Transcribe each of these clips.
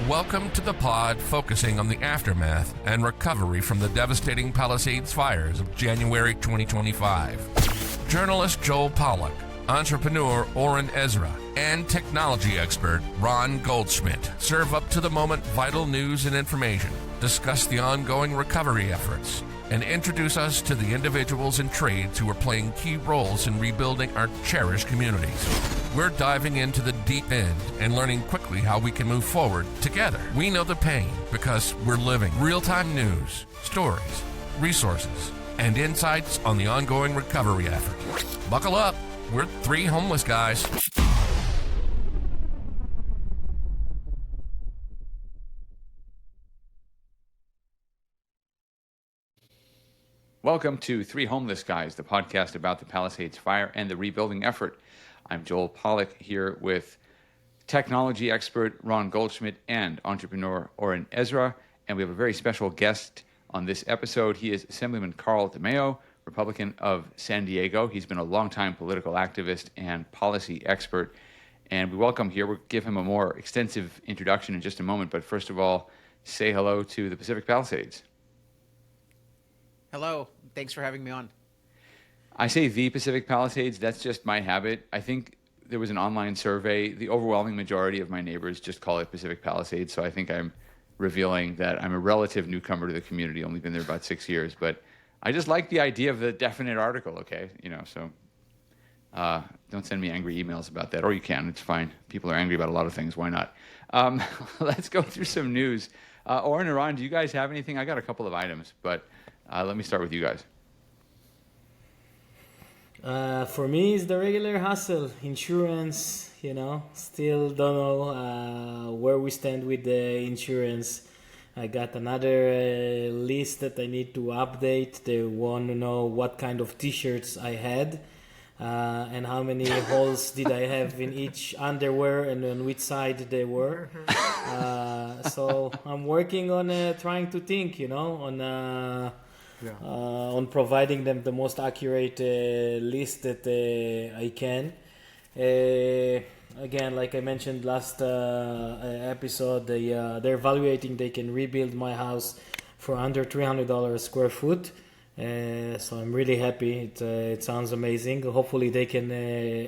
Welcome to the pod focusing on the aftermath and recovery from the devastating Palisades fires of January 2025. Journalist Joel Pollak, entrepreneur Oren Ezra, and technology expert Ron Goldschmidt serve up to the moment vital news and information, discuss the ongoing recovery efforts, and introduce us to the individuals and trades who are playing key roles in rebuilding our cherished communities. We're diving into the deep end and learning quickly how we can move forward together. We know the pain because we're living real-time news, stories, resources, and insights on the ongoing recovery effort. Buckle up. We're three homeless guys. Welcome to Three Homeless Guys, the podcast about the Palisades fire and the rebuilding effort. I'm Joel Pollak here with technology expert Ron Goldschmidt and entrepreneur Oren Ezra, and we have a very special guest on this episode. He is Assemblyman Carl DeMaio, Republican of San Diego. He's been a longtime political activist and policy expert, and we welcome here. We'll give him a more extensive introduction in just a moment, but first of all, say hello to the Pacific Palisades. Hello. Thanks for having me on. I say the Pacific Palisades. That's just my habit. I think there was an online survey. The overwhelming majority of my neighbors just call it Pacific Palisades. So I think I'm revealing that I'm a relative newcomer to the community. Only been there about 6 years. But I just like the idea of the definite article, okay? So don't send me angry emails about that. Or you can. It's fine. People are angry about a lot of things. Why not? Let's go through some news. Oren and Ron, do you guys have anything? I got a couple of items, but let me start with you guys. For me, it's the regular hustle. Insurance, still don't know where we stand with the insurance. I got another list that I need to update. They want to know what kind of t-shirts I had and how many holes did I have in each underwear and on which side they were. So I'm working on trying to think, on providing them the most accurate list that I can. Again, like I mentioned last episode, they're evaluating they can rebuild my house for under $300 a square foot. So I'm really happy. It sounds amazing. Hopefully they can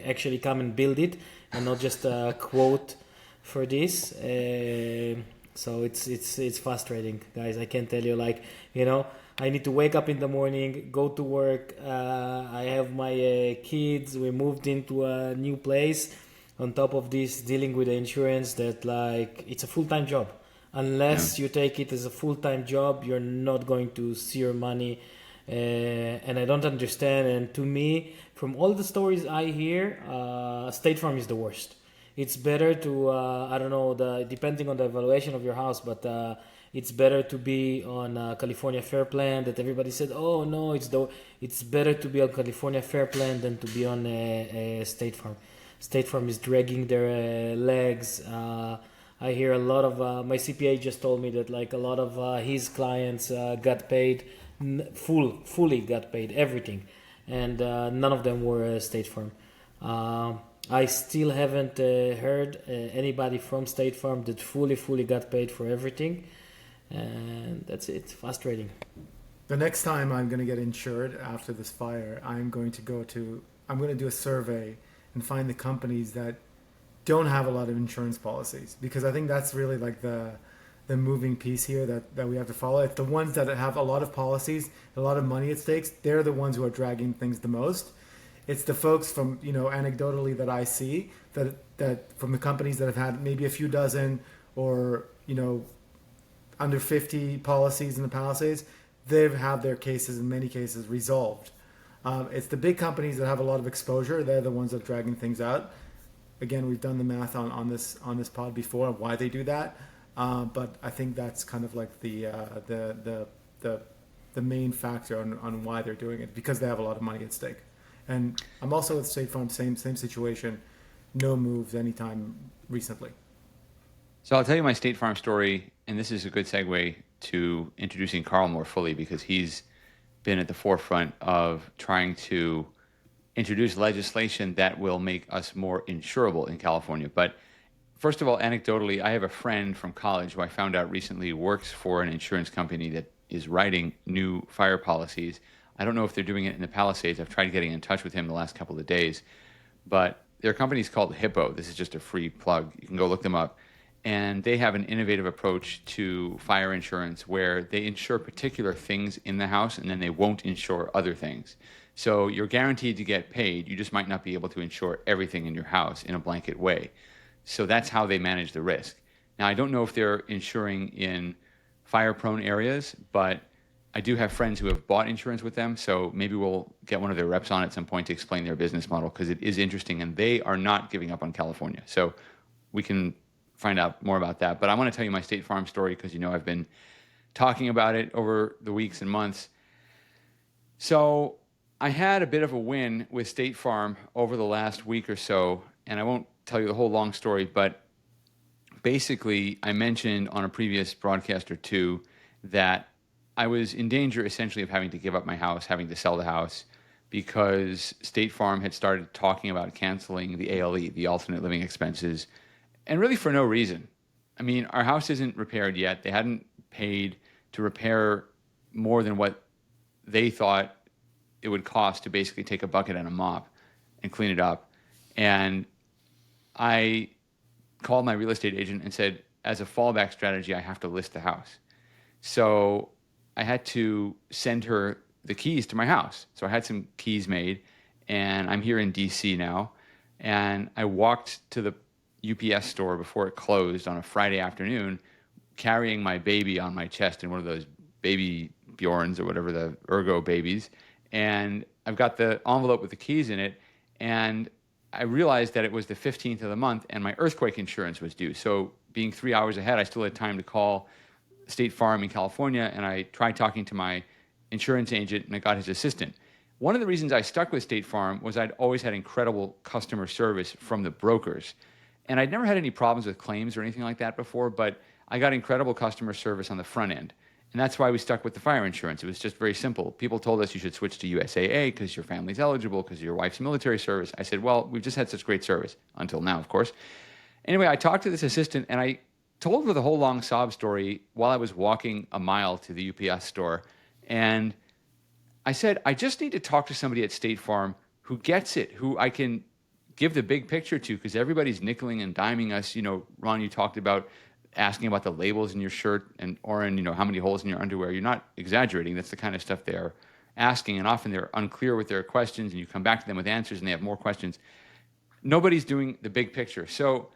actually come and build it and not just a quote for this. So it's frustrating, guys. I can't tell you, I need to wake up in the morning, go to work. I have my kids. We moved into a new place. On top of this, dealing with the insurance that it's a full-time job. Unless you take it as a full-time job, you're not going to see your money. And I don't understand. And to me, from all the stories I hear, State Farm is the worst. It's better to, depending on the evaluation of your house, but it's better to be on California Fair Plan that everybody said, oh no, it's better to be on California Fair Plan than to be on State Farm. State Farm is dragging their legs. I hear a lot of, my CPA just told me that a lot of his clients got paid, fully got paid, everything. And none of them were State Farm. I still haven't heard anybody from State Farm that fully got paid for everything. And that's it. Frustrating. The next time I'm going to get insured after this fire, I'm going to do a survey and find the companies that don't have a lot of insurance policies, because I think that's really the moving piece here that we have to follow. It's the ones that have a lot of policies, a lot of money at stakes. They're the ones who are dragging things the most. It's the folks from, anecdotally that I see that from the companies that have had maybe a few dozen or, under 50 policies in the Palisades, they've had their cases, in many cases, resolved. It's the big companies that have a lot of exposure. They're the ones that are dragging things out. Again, we've done the math on this pod before on why they do that. But I think that's kind of the main factor on why they're doing it, because they have a lot of money at stake. And I'm also with State Farm, same situation, no moves anytime recently. So I'll tell you my State Farm story, and this is a good segue to introducing Carl more fully, because he's been at the forefront of trying to introduce legislation that will make us more insurable in California. But first of all, anecdotally, I have a friend from college who I found out recently works for an insurance company that is writing new fire policies. I don't know if they're doing it in the Palisades. I've tried getting in touch with him the last couple of days, but their company is called Hippo. This is just a free plug. You can go look them up. And they have an innovative approach to fire insurance where they insure particular things in the house and then they won't insure other things. So you're guaranteed to get paid. You just might not be able to insure everything in your house in a blanket way. So that's how they manage the risk. Now, I don't know if they're insuring in fire-prone areas, but I do have friends who have bought insurance with them, so maybe we'll get one of their reps on at some point to explain their business model, because it is interesting, and they are not giving up on California. So we can find out more about that. But I want to tell you my State Farm story, because I've been talking about it over the weeks and months. So I had a bit of a win with State Farm over the last week or so, and I won't tell you the whole long story, but basically I mentioned on a previous broadcast or two that I was in danger essentially of having to give up my house, having to sell the house, because State Farm had started talking about canceling the ALE, the alternate living expenses, and really for no reason. I mean, our house isn't repaired yet. They hadn't paid to repair more than what they thought it would cost to basically take a bucket and a mop and clean it up. And I called my real estate agent and said, as a fallback strategy, I have to list the house. So I had to send her the keys to my house. So I had some keys made, and I'm here in DC now. And I walked to the UPS store before it closed on a Friday afternoon, carrying my baby on my chest in one of those baby Bjorns or whatever, the Ergo babies. And I've got the envelope with the keys in it. And I realized that it was the 15th of the month and my earthquake insurance was due. So being 3 hours ahead, I still had time to call State Farm in California, and I tried talking to my insurance agent, and I got his assistant. One of the reasons I stuck with State Farm was I'd always had incredible customer service from the brokers. And I'd never had any problems with claims or anything like that before, but I got incredible customer service on the front end. And that's why we stuck with the fire insurance. It was just very simple. People told us you should switch to USAA because your family's eligible, because your wife's military service. I said, well, we've just had such great service, until now, of course. Anyway, I talked to this assistant, and I told her the whole long sob story while I was walking a mile to the UPS store. And I said, I just need to talk to somebody at State Farm who gets it, who I can give the big picture to, because everybody's nickeling and diming us. Ron, you talked about asking about the labels in your shirt, and Oren, how many holes in your underwear. You're not exaggerating. That's the kind of stuff they're asking, and often they're unclear with their questions, and you come back to them with answers, and they have more questions. Nobody's doing the big picture. So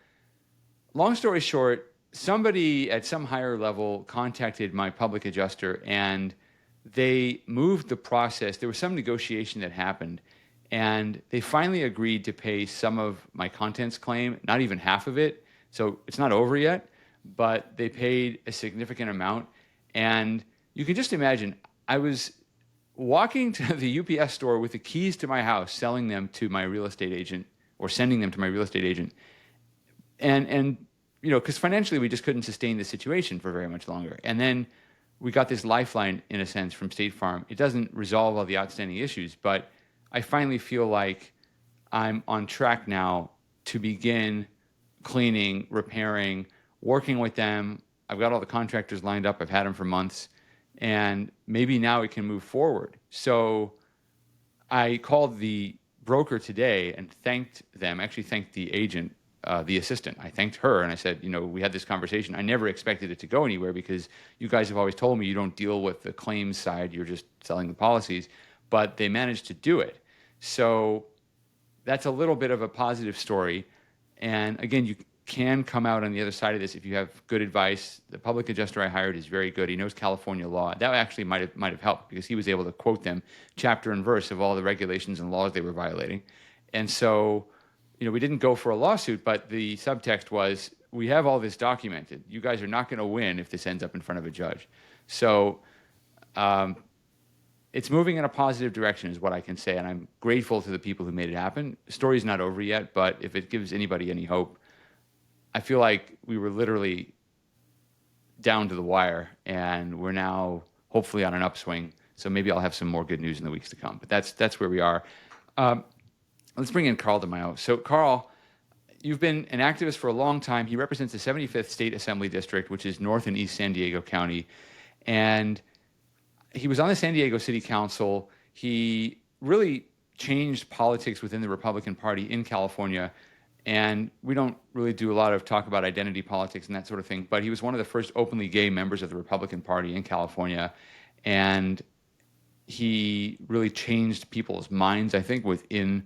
long story short, somebody at some higher level contacted my public adjuster, and they moved the process. There was some negotiation that happened, and they finally agreed to pay some of my contents claim, not even half of it. So it's not over yet, but they paid a significant amount. And you can just imagine, I was walking to the UPS store with the keys to my house, selling them to my real estate agent, or sending them to my real estate agent. And because financially we just couldn't sustain the situation for very much longer. And then we got this lifeline, in a sense, from State Farm. It doesn't resolve all the outstanding issues, but I finally feel like I'm on track now to begin cleaning, repairing, working with them. I've got all the contractors lined up. I've had them for months. And maybe now it can move forward. So I called the broker today and thanked them, actually thanked the agent, the assistant. I thanked her, and I said, we had this conversation. I never expected it to go anywhere, because you guys have always told me you don't deal with the claims side. You're just selling the policies. But they managed to do it. So that's a little bit of a positive story. And again, you can come out on the other side of this if you have good advice. The public adjuster I hired is very good. He knows California law. That actually might have helped, because he was able to quote them chapter and verse of all the regulations and laws they were violating. And so, we didn't go for a lawsuit, but the subtext was, we have all this documented. You guys are not going to win if this ends up in front of a judge. So it's moving in a positive direction is what I can say, and I'm grateful to the people who made it happen. The story's not over yet, but if it gives anybody any hope, I feel like we were literally down to the wire, and we're now hopefully on an upswing. So maybe I'll have some more good news in the weeks to come. But that's where we are. Let's bring in Carl DeMaio. So Carl, you've been an activist for a long time. He represents the 75th State Assembly District, which is North and East San Diego County. And he was on the San Diego City Council. He really changed politics within the Republican Party in California. And we don't really do a lot of talk about identity politics and that sort of thing, but he was one of the first openly gay members of the Republican Party in California. And he really changed people's minds, I think, within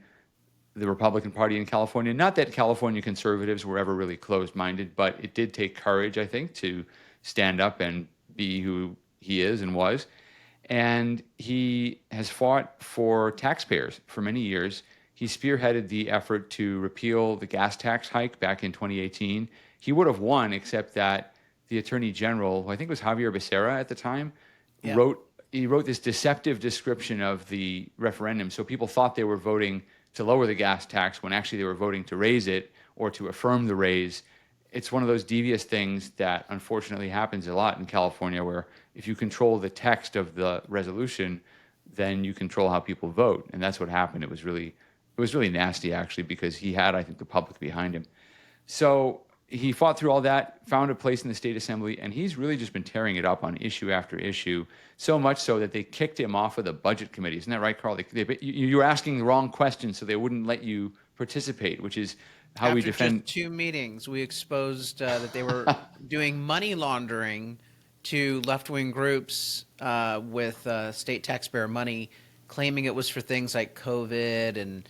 the Republican Party in California. Not that California conservatives were ever really closed-minded, but it did take courage, I think, to stand up and be who he is and was. And he has fought for taxpayers for many years. He spearheaded the effort to repeal the gas tax hike back in 2018. He would have won, except that the Attorney General, who I think was Javier Becerra at the time, wrote this deceptive description of the referendum. So people thought they were voting to lower the gas tax when actually they were voting to raise it or to affirm the raise. It's one of those devious things that unfortunately happens a lot in California, where if you control the text of the resolution, then you control how people vote. And that's what happened. It was really nasty, actually, because he had, I think, the public behind him. So he fought through all that, found a place in the state assembly, and he's really just been tearing it up on issue after issue, so much so that they kicked him off of the budget committee. Isn't that right, Carl? You were asking the wrong questions, so they wouldn't let you participate, which is how we defend. After just 2 meetings, we exposed that they were doing money laundering to left-wing groups with state taxpayer money, claiming it was for things like COVID and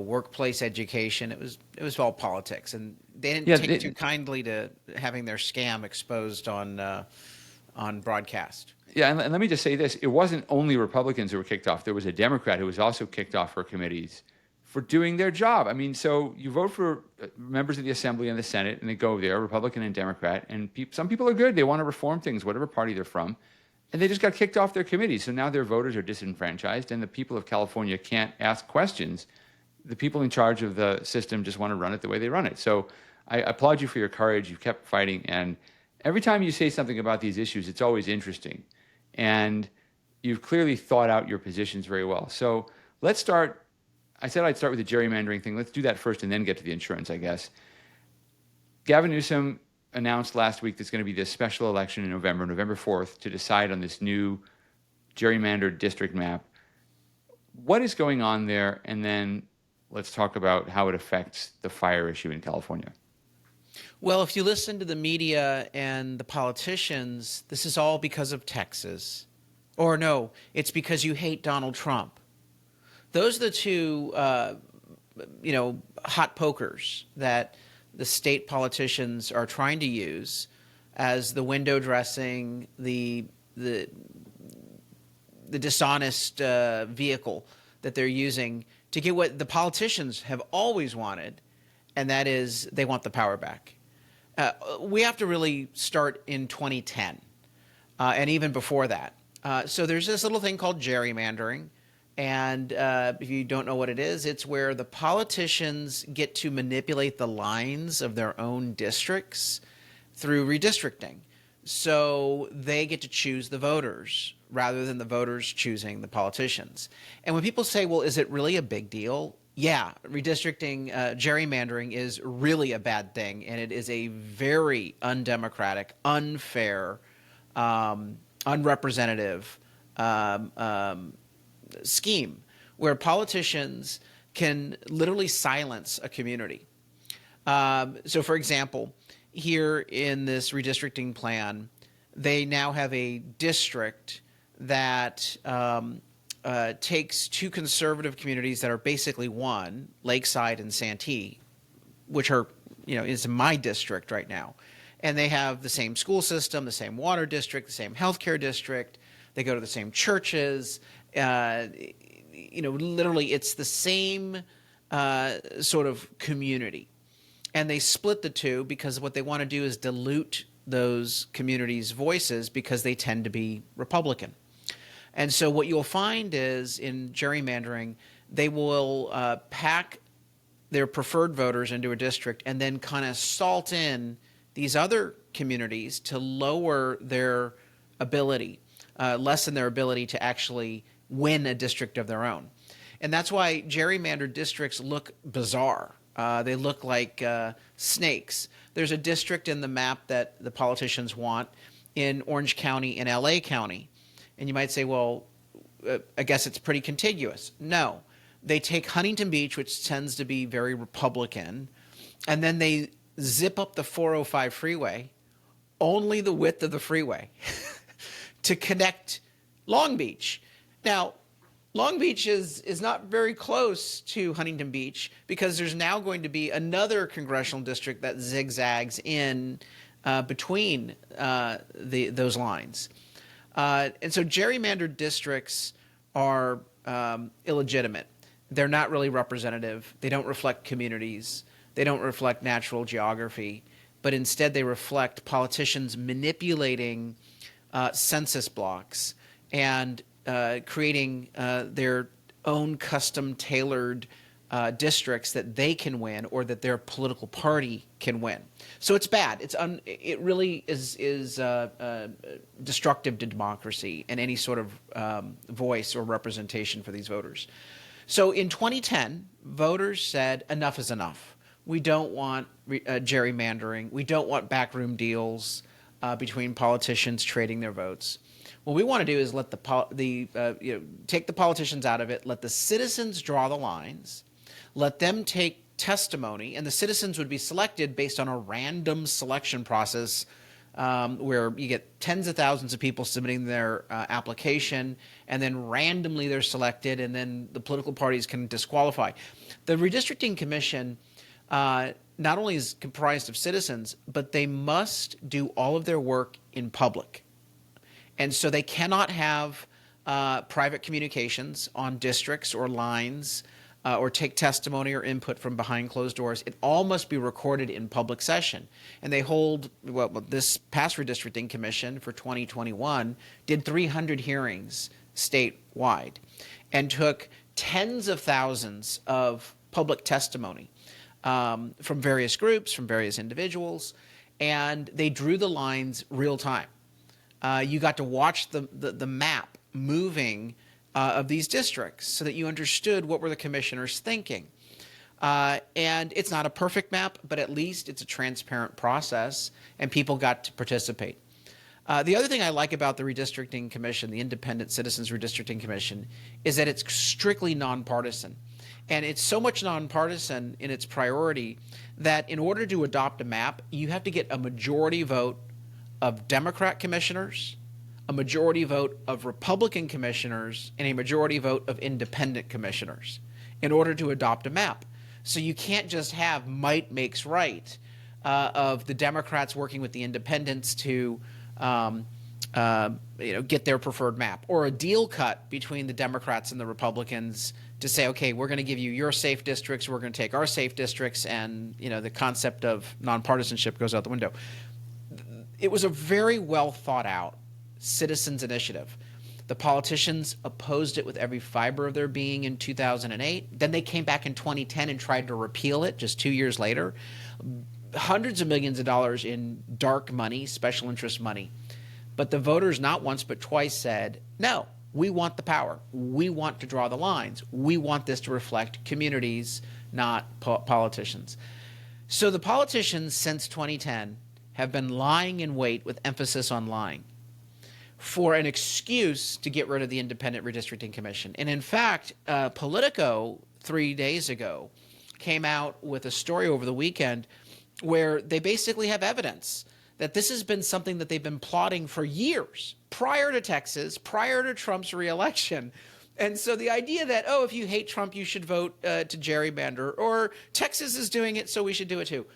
workplace education. It was all politics, and they didn't take too kindly to having their scam exposed on broadcast. Yeah, and let me just say this: it wasn't only Republicans who were kicked off. There was a Democrat who was also kicked off her committees for doing their job. I mean, so you vote for members of the Assembly and the Senate, and they go there, Republican and Democrat, and some people are good. They want to reform things, whatever party they're from, and they just got kicked off their committees. So now their voters are disenfranchised, and the people of California can't ask questions. The people in charge of the system just want to run it the way they run it. So I applaud you for your courage. You've kept fighting, and every time you say something about these issues, it's always interesting. And you've clearly thought out your positions very well. So let's start. I said I'd start with the gerrymandering thing. Let's do that first and then get to the insurance, I guess. Gavin Newsom announced last week there's going to be this special election in November 4th, to decide on this new gerrymandered district map. What is going on there? And then let's talk about how it affects the fire issue in California. Well, if you listen to the media and the politicians, this is all because of Texas. Or no, it's because you hate Donald Trump. Those are the two, hot pokers that the state politicians are trying to use as the window dressing, the dishonest vehicle that they're using to get what the politicians have always wanted, and that is they want the power back. We have to really start in 2010, and even before that. So there's this little thing called gerrymandering. And if you don't know what it is, it's where the politicians get to manipulate the lines of their own districts through redistricting. So they get to choose the voters rather than the voters choosing the politicians. And when people say, well, is it really a big deal? Yeah, redistricting, gerrymandering is really a bad thing. And it is a very undemocratic, unfair, unrepresentative scheme where politicians can literally silence a community. So, for example, here in this redistricting plan, they now have a district that takes two conservative communities that are basically one, Lakeside and Santee, which are, is my district right now. And they have the same school system, the same water district, the same healthcare district. They go to the same churches. Literally it's the same sort of community. And they split the two because what they want to do is dilute those communities' voices because they tend to be Republican. And so what you'll find is in gerrymandering, they will pack their preferred voters into a district and then kind of salt in these other communities to lower their ability, lessen their ability to actually win a district of their own. And that's why gerrymandered districts look bizarre. They look like snakes. There's a district in the map that the politicians want in Orange County and LA County. And you might say, well, I guess it's pretty contiguous. No. They take Huntington Beach, which tends to be very Republican, and then they zip up the 405 freeway, only the width of the freeway, to connect Long Beach. Now, Long Beach is not very close to Huntington Beach because there's now going to be another congressional district that zigzags in between those lines. And so gerrymandered districts are illegitimate. They're not really representative. They don't reflect communities. They don't reflect natural geography, but instead they reflect politicians manipulating census blocks and creating their own custom-tailored districts that they can win or that their political party can win. So it's bad. It really is destructive to democracy and any sort of voice or representation for these voters. So in 2010, voters said enough is enough. We don't want gerrymandering. We don't want backroom deals between politicians trading their votes. What we want to do is let take the politicians out of it, let the citizens draw the lines, let them take testimony, and the citizens would be selected based on a random selection process where you get tens of thousands of people submitting their application, and then randomly they're selected, and then the political parties can disqualify. The Redistricting Commission not only is comprised of citizens, but they must do all of their work in public. And so they cannot have private communications on districts or lines or take testimony or input from behind closed doors. It all must be recorded in public session. And they hold, this past Redistricting Commission for 2021 did 300 hearings statewide and took tens of thousands of public testimony from various groups, from various individuals, and they drew the lines real time. You got to watch the map moving of these districts so that you understood what were the commissioners thinking. And it's not a perfect map, but at least it's a transparent process, and people got to participate. The other thing I like about the Redistricting Commission, the Independent Citizens Redistricting Commission, is that it's strictly nonpartisan. And it's so much nonpartisan in its priority that in order to adopt a map, you have to get a majority vote of Democrat commissioners, a majority vote of Republican commissioners, and a majority vote of independent commissioners in order to adopt a map. So you can't just have might makes right of the Democrats working with the independents to get their preferred map, or a deal cut between the Democrats and the Republicans to say, okay, we're going to give you your safe districts, we're going to take our safe districts, and the concept of nonpartisanship goes out the window. It was a very well thought out citizens initiative. The politicians opposed it with every fiber of their being in 2008. Then they came back in 2010 and tried to repeal it just 2 years later. Hundreds of millions of dollars in dark money, special interest money. But the voters not once but twice said, no, we want the power. We want to draw the lines. We want this to reflect communities, not politicians. So the politicians since 2010 have been lying in wait, with emphasis on lying, for an excuse to get rid of the Independent Redistricting Commission. And in fact, Politico 3 days ago came out with a story over the weekend where they basically have evidence that this has been something that they've been plotting for years, prior to Texas, prior to Trump's reelection. And so the idea that, if you hate Trump, you should vote to gerrymander, or Texas is doing it, so we should do it too.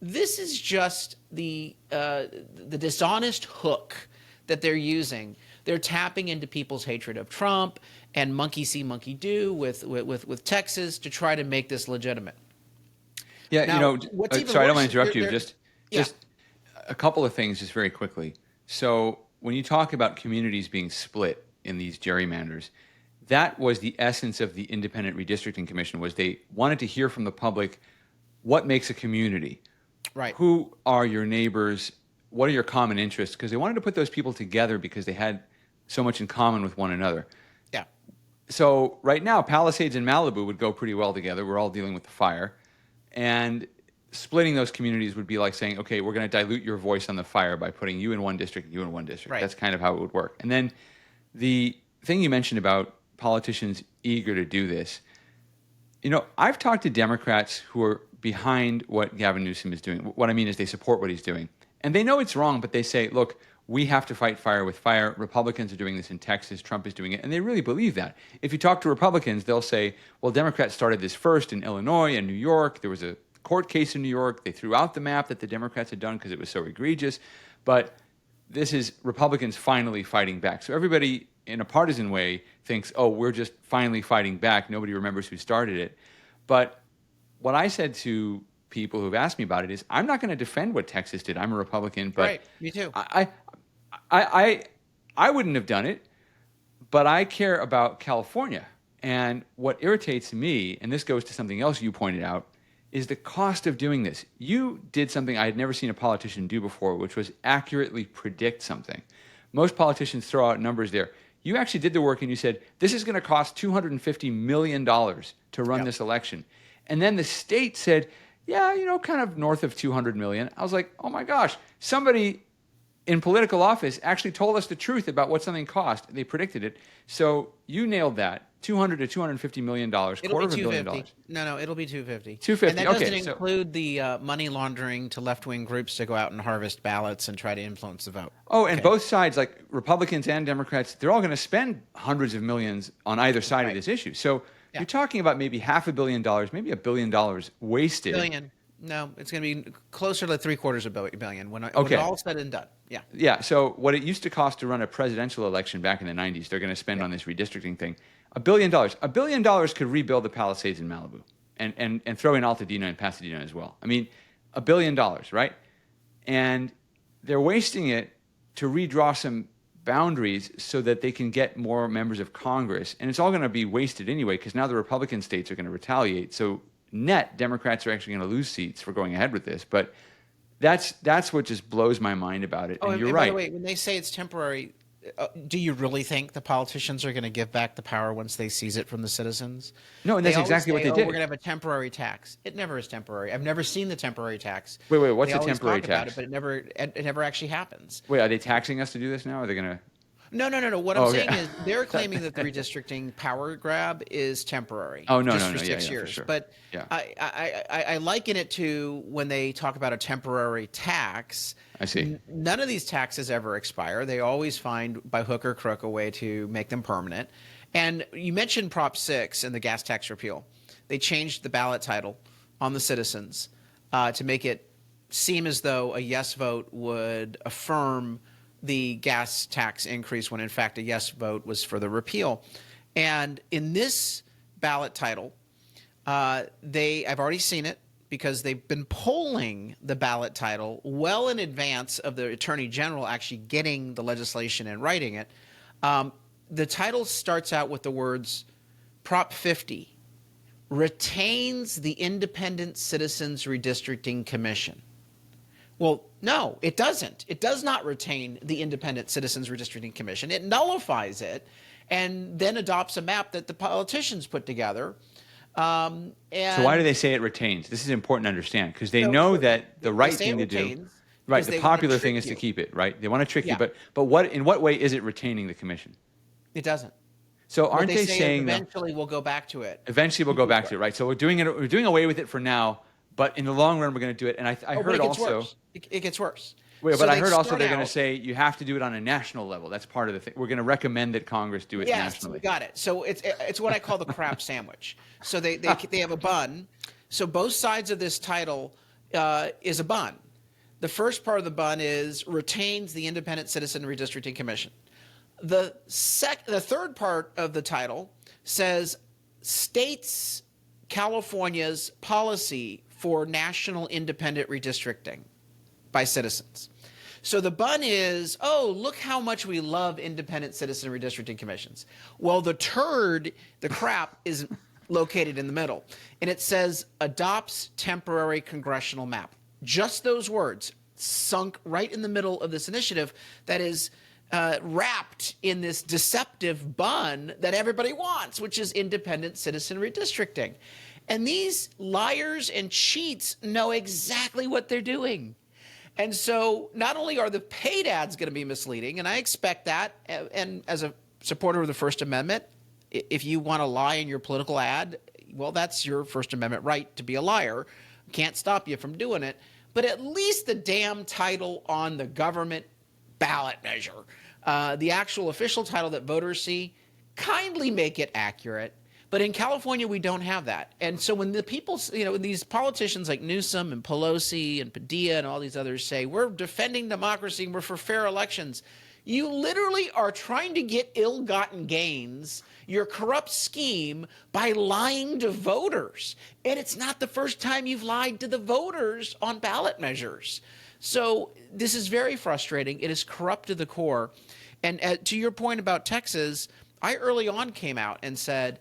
This is just the dishonest hook that they're using. They're tapping into people's hatred of Trump and monkey see, monkey do with Texas to try to make this legitimate. Yeah, now, sorry, I don't want to interrupt you. Just a couple of things, just very quickly. So when you talk about communities being split in these gerrymanders, that was the essence of the Independent Redistricting Commission, was they wanted to hear from the public what makes a community. Right. Who are your neighbors? What are your common interests? Because they wanted to put those people together because they had so much in common with one another. Yeah. So right now, Palisades and Malibu would go pretty well together. We're all dealing with the fire. And splitting those communities would be like saying, okay, we're going to dilute your voice on the fire by putting you in one district and you in one district. Right. That's kind of how it would work. And then the thing you mentioned about politicians eager to do this, I've talked to Democrats who are behind what Gavin Newsom is doing. What I mean is they support what he's doing. And they know it's wrong, but they say, look, we have to fight fire with fire. Republicans are doing this in Texas. Trump is doing it. And they really believe that. If you talk to Republicans, they'll say, well, Democrats started this first in Illinois and New York. There was a court case in New York. They threw out the map that the Democrats had done because it was so egregious. But this is Republicans finally fighting back. So everybody in a partisan way thinks, oh, we're just finally fighting back. Nobody remembers who started it. But what I said to people who've asked me about it is, I'm not going to defend what Texas did. I'm a Republican, but Right, me too. I wouldn't have done it, but I care about California. And what irritates me, and this goes to something else you pointed out, is the cost of doing this. You did something I had never seen a politician do before, which was accurately predict something. Most politicians throw out numbers there. You actually did the work and you said, this is going to cost $250 million to run this election. And then the state said, yeah, kind of north of 200 million. I was like, oh my gosh, somebody in political office actually told us the truth about what something cost. They predicted it. So you nailed that. $200 to $250 million, $250 million. No, it'll be 250. 250. And that doesn't Okay, include the money laundering to left-wing groups to go out and harvest ballots and try to influence the vote. Oh, and both sides, like Republicans and Democrats, they're all going to spend hundreds of millions on either side of this issue. So you're talking about maybe $500 million, maybe $1 billion wasted. Billion. No, it's going to be closer to $750 million when it's all said and done. Yeah. Yeah. So what it used to cost to run a presidential election back in the 90s, they're going to spend on this redistricting thing. $1 billion. $1 billion could rebuild the Palisades in Malibu and throw in Altadena and Pasadena as well. I mean, $1 billion, right? And they're wasting it to redraw some boundaries so that they can get more members of Congress. And it's all going to be wasted anyway because now the Republican states are going to retaliate. So net, Democrats are actually going to lose seats for going ahead with this. But that's what just blows my mind about it. And you're right. By the way, when they say it's temporary, do you really think the politicians are going to give back the power once they seize it from the citizens? No, and that's exactly what they did. We're going to have a temporary tax. It never is temporary. I've never seen the temporary tax. Wait, what's the temporary tax? About it, but it never actually happens. Wait, are they taxing us to do this now? Are they going to? No. What I'm saying is they're claiming that the redistricting power grab is temporary. Oh, no, for 6 years. For sure. But I liken it to when they talk about a temporary tax. I see. None of these taxes ever expire. They always find by hook or crook a way to make them permanent. And you mentioned Prop 6 and the gas tax repeal. They changed the ballot title on the citizens to make it seem as though a yes vote would affirm the gas tax increase when in fact a yes vote was for the repeal. And in this ballot title, I've already seen it because they've been polling the ballot title well in advance of the Attorney General actually getting the legislation and writing it. The title starts out with the words, Prop 50 retains the Independent Citizens Redistricting Commission. Well, no, it doesn't. It does not retain the Independent Citizens Redistricting Commission. It nullifies it and then adopts a map that the politicians put together. So why do they say it retains? This is important to understand because they know that the right thing to do, right? The popular thing is to keep it, right? They want to trick you, but in what way is it retaining the commission? It doesn't. So aren't they saying eventually we'll go back to it? Eventually we'll go back to it, right? So we're doing away with it for now. But in the long run, we're going to do it. And I heard also it gets worse. Wait, but I heard also they're going to say you have to do it on a national level. That's part of the thing. We're going to recommend that Congress do it nationally. Yes, got it. So it's what I call the crab sandwich. So they have a bun. So both sides of this title is a bun. The first part of the bun is retains the Independent Citizen Redistricting Commission. The third part of the title says states California's policy for national independent redistricting by citizens. So the bun is, oh, look how much we love independent citizen redistricting commissions. Well, the crap is located in the middle. And it says adopts temporary congressional map. Just those words sunk right in the middle of this initiative that is wrapped in this deceptive bun that everybody wants, which is independent citizen redistricting. And these liars and cheats know exactly what they're doing. And so not only are the paid ads going to be misleading, and I expect that, and as a supporter of the First Amendment, if you want to lie in your political ad, well, that's your First Amendment right to be a liar. Can't stop you from doing it. But at least the damn title on the government ballot measure, the actual official title that voters see, kindly make it accurate. But in California, we don't have that. And so when the people, these politicians like Newsom and Pelosi and Padilla and all these others say, we're defending democracy and we're for fair elections, you literally are trying to get ill-gotten gains, your corrupt scheme, by lying to voters. And it's not the first time you've lied to the voters on ballot measures. So this is very frustrating. It is corrupt to the core. And to your point about Texas, I early on came out and said,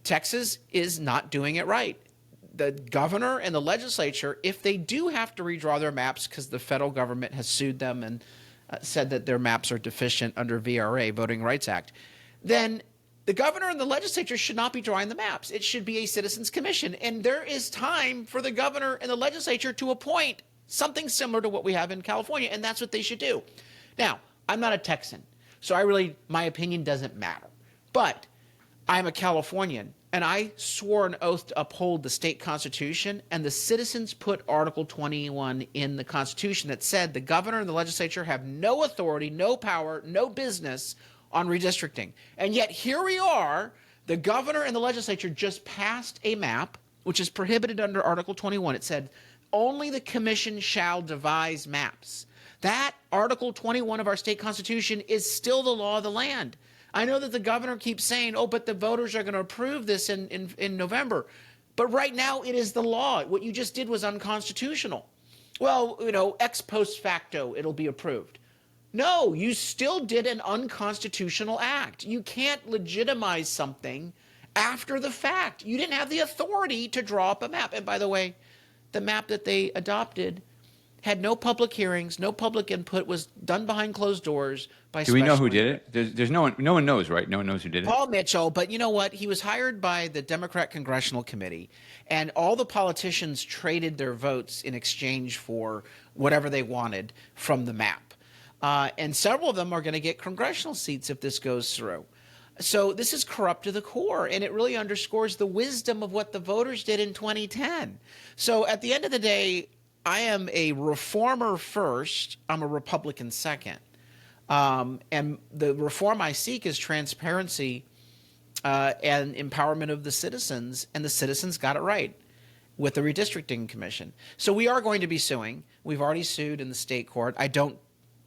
Texas is not doing it right. The governor and the legislature, if they do have to redraw their maps because the federal government has sued them and said that their maps are deficient under VRA, Voting Rights Act, then the governor and the legislature should not be drawing the maps. It should be a citizens commission. And there is time for the governor and the legislature to appoint something similar to what we have in California, and that's what they should do. Now, I'm not a Texan, so my opinion doesn't matter. But I'm a Californian, and I swore an oath to uphold the state constitution, and the citizens put Article 21 in the Constitution that said the governor and the legislature have no authority, no power, no business on redistricting. And yet here we are, the governor and the legislature just passed a map, which is prohibited under Article 21. It said, only the commission shall devise maps. That Article 21 of our state constitution is still the law of the land. I know that the governor keeps saying, oh, but the voters are going to approve this in November. But right now it is the law. What you just did was unconstitutional. Well, ex post facto, it'll be approved. No, you still did an unconstitutional act. You can't legitimize something after the fact. You didn't have the authority to draw up a map. And by the way, the map that they adopted had no public hearings, no public input, was done behind closed doors by Do we know who did it? There's no one knows, right? No one knows who did it. Paul Mitchell, but you know what? He was hired by the Democrat Congressional Committee, and all the politicians traded their votes in exchange for whatever they wanted from the map. And several of them are going to get congressional seats if this goes through. So this is corrupt to the core, and it really underscores the wisdom of what the voters did in 2010. So at the end of the day, I am a reformer first. I'm a Republican second. And the reform I seek is transparency and empowerment of the citizens, and the citizens got it right with the redistricting commission. So we are going to be suing. We've already sued in the state court. I don't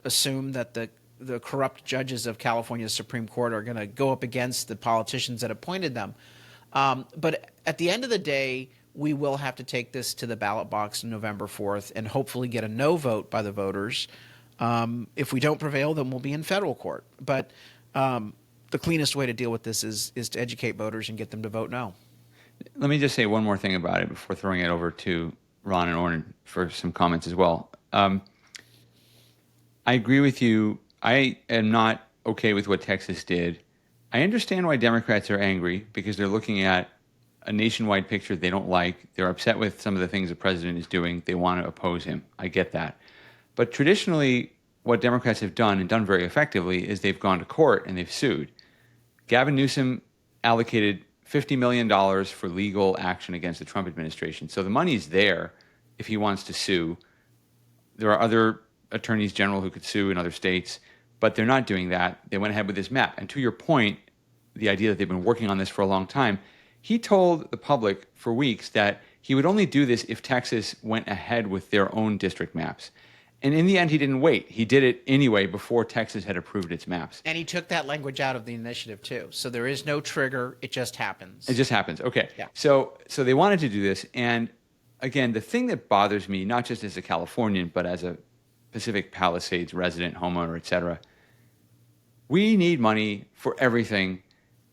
assume that the corrupt judges of California's Supreme Court are going to go up against the politicians that appointed them. But at the end of the day, we will have to take this to the ballot box on November 4th and hopefully get a no vote by the voters. If we don't prevail, then we'll be in federal court. But the cleanest way to deal with this is to educate voters and get them to vote no. Let me just say one more thing about it before throwing it over to Ron and Oren for some comments as well. I agree with you. I am not okay with what Texas did. I understand why Democrats are angry, because they're looking at a nationwide picture they don't like. They're upset with some of the things the president is doing. They want to oppose him. I get that. But traditionally, what Democrats have done, and done very effectively, is they've gone to court and they've sued. Gavin Newsom allocated $50 million for legal action against the Trump administration. So the money's there if he wants to sue. There are other attorneys general who could sue in other states, but they're not doing that. They went ahead with this map. And to your point, the idea that they've been working on this for a long time, he told the public for weeks that he would only do this if Texas went ahead with their own district maps. And in the end, he didn't wait. He did it anyway before Texas had approved its maps. And he took that language out of the initiative, too. So there is no trigger. It just happens. It just happens. Okay. Yeah. So they wanted to do this. And again, the thing that bothers me, not just as a Californian, but as a Pacific Palisades resident, homeowner, et cetera, we need money for everything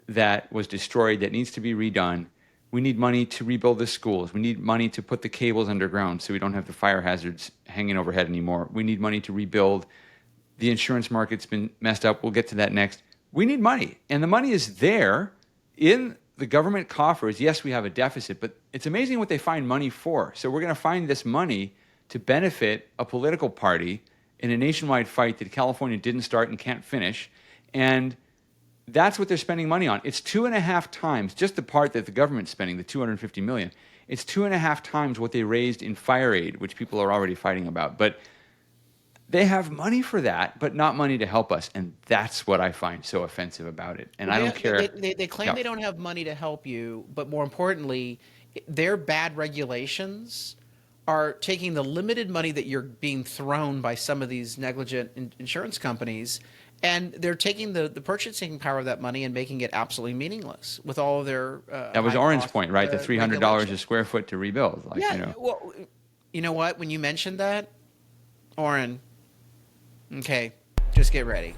that was destroyed that needs to be redone. We need money to rebuild the schools. We need money to put the cables underground so we don't have the fire hazards hanging overhead anymore. We need money to rebuild. The insurance market's been messed up. We'll get to that next. We need money. And the money is there in the government coffers, yes, we have a deficit, but it's amazing what they find money for. So we're going to find this money to benefit a political party in a nationwide fight that California didn't start and can't finish. And that's what they're spending money on. It's 2.5 times, just the part that the government's spending, the $250 million, it's 2.5 times what they raised in fire aid, which people are already fighting about. But they have money for that, but not money to help us. And that's what I find so offensive about it. And I don't care. They claim they don't have money to help you, but more importantly, their bad regulations are taking the limited money that you're being thrown by some of these negligent insurance companies, and they're taking the purchasing power of that money and making it absolutely meaningless with all of their that was Oren's point, right? The $300 regulations. a square foot to rebuild. Like, Yeah, you know. well, you know what? When you mentioned that, Oren, okay, just get ready.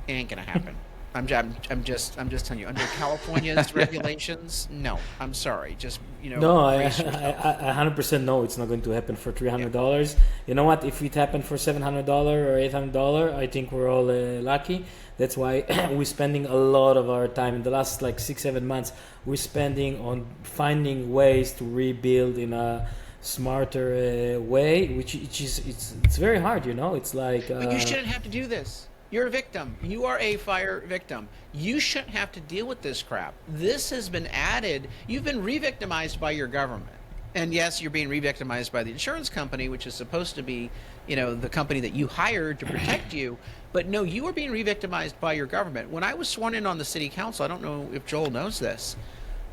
It ain't gonna happen. I'm just telling you. Under California's regulations, no. I'm sorry. Just No, I brace yourself. 100% know it's not going to happen for $300. You know what? If it happened for $700 or $800, I think we're all lucky. That's why we're spending a lot of our time in the last like 6-7 months. We're spending on finding ways to rebuild in a smarter way, which it's very hard. It's like. But you shouldn't have to do this. You're a victim. You are a fire victim. You shouldn't have to deal with this crap. This has been added. You've been re-victimized by your government. And yes, you're being re-victimized by the insurance company, which is supposed to be, the company that you hired to protect you. But no, you are being re-victimized by your government. When I was sworn in on the city council, I don't know if Joel knows this,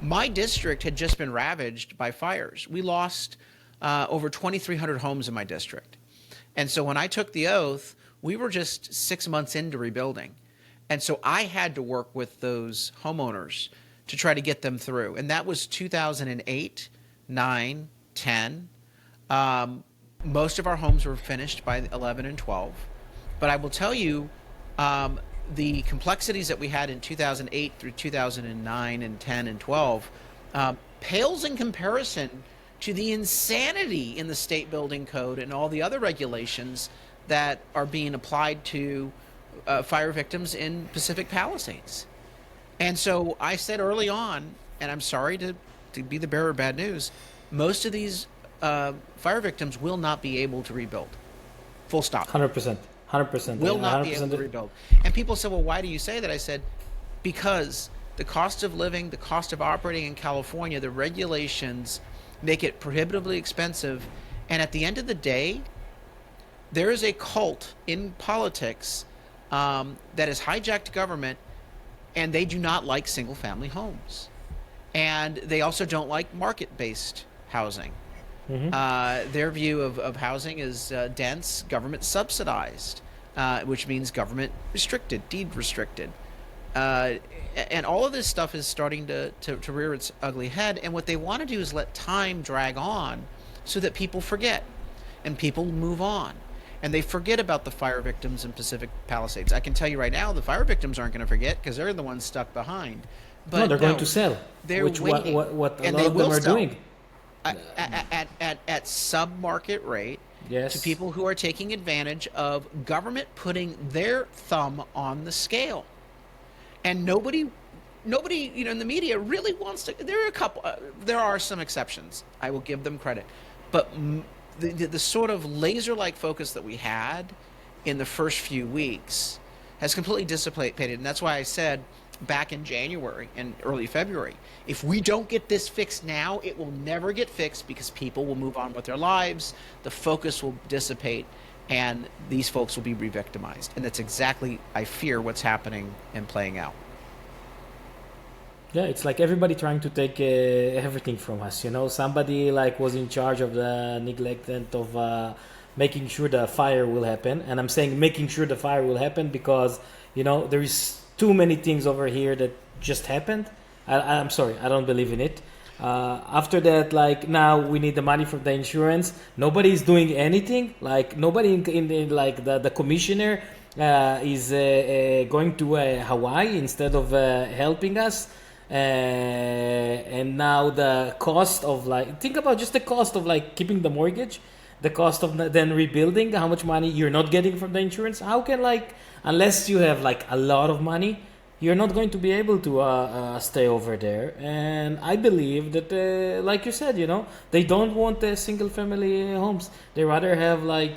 my district had just been ravaged by fires. We lost over 2,300 homes in my district. And so when I took the oath, we were just 6 months into rebuilding. And so I had to work with those homeowners to try to get them through. And that was 2008, 9, 10. Most of our homes were finished by 11 and 12. But I will tell you, the complexities that we had in 2008 through 2009 and 10 and 12 pales in comparison to the insanity in the state building code and all the other regulations that are being applied to fire victims in Pacific Palisades. And so I said early on, and I'm sorry to be the bearer of bad news, most of these fire victims will not be able to rebuild. Full stop. 100%. 100%. Will not 100%. be able to rebuild. And people said, well, why do you say that? I said, because the cost of living, the cost of operating in California, the regulations make it prohibitively expensive. And at the end of the day, there is a cult in politics that has hijacked government, and they do not like single-family homes. And they also don't like market-based housing. Mm-hmm. Their view of housing is dense, government subsidized, which means government restricted, deed restricted. And all of this stuff is starting to rear its ugly head. And what they want to do is let time drag on so that people forget and people move on. And they forget about the fire victims in Pacific Palisades. I can tell you right now, the fire victims aren't going to forget because they're the ones stuck behind. But no, they're going to sell. They're which waiting. what a And lot they of them will are sell. doing. At sub-market rate, Yes. to people who are taking advantage of government putting their thumb on the scale. And nobody in the media really wants to. There are some exceptions. I will give them credit. But the sort of laser-like focus that we had in the first few weeks has completely dissipated. And that's why I said back in January and early February, if we don't get this fixed now, it will never get fixed because people will move on with their lives, the focus will dissipate, and these folks will be re-victimized. And that's exactly, I fear, what's happening and playing out. Yeah, it's like everybody trying to take everything from us. Somebody was in charge of the neglect of making sure the fire will happen. And I'm saying making sure the fire will happen because, there is too many things over here that just happened. I'm sorry, I don't believe in it. After that, now we need the money from the insurance. Nobody is doing anything. Nobody in the commissioner is going to Hawaii instead of helping us. And now the cost of think about just the cost of keeping the mortgage, the cost of then rebuilding, how much money you're not getting from the insurance. How can unless you have a lot of money, you're not going to be able to stay over there. And I believe that, like you said, they don't want single-family homes. They rather have like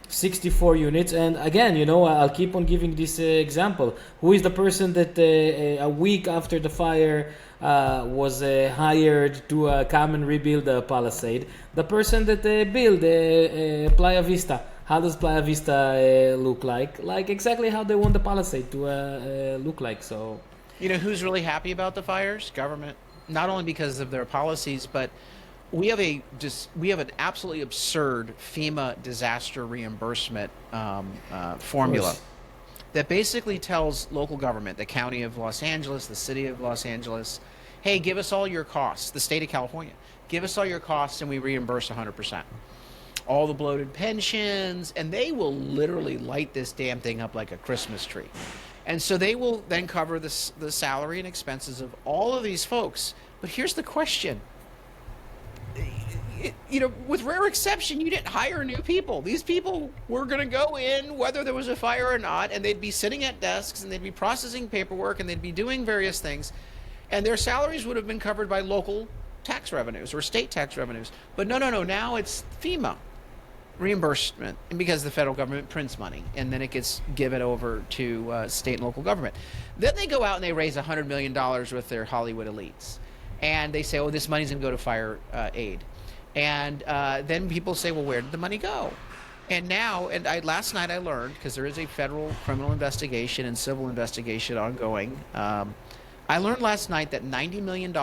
64 units. And again, I'll keep on giving this example. Who is the person that a week after the fire was hired to come and rebuild the Palisade? The person that built Playa Vista. How does Playa Vista look like? Like exactly how they want the Palisade to look like. So, who's really happy about the fires? Government. Not only because of their policies, but we have an absolutely absurd FEMA disaster reimbursement formula that basically tells local government, the county of Los Angeles, the city of Los Angeles, hey, give us all your costs. The state of California, give us all your costs, and we reimburse 100%. All the bloated pensions, and they will literally light this damn thing up like a Christmas tree. And so they will then cover the salary and expenses of all of these folks. But here's the question. With rare exception, you didn't hire new people. These people were going to go in whether there was a fire or not, and they'd be sitting at desks, and they'd be processing paperwork, and they'd be doing various things. And their salaries would have been covered by local tax revenues or state tax revenues. But no. Now it's FEMA reimbursement, and because the federal government prints money, and then it gets given over to state and local government. Then they go out and they raise $100 million with their Hollywood elites, and they say, oh, this money's going to go to fire aid. And then people say, well, where did the money go? And now, last night I learned, because there is a federal criminal investigation and civil investigation ongoing, I learned last night that $90 million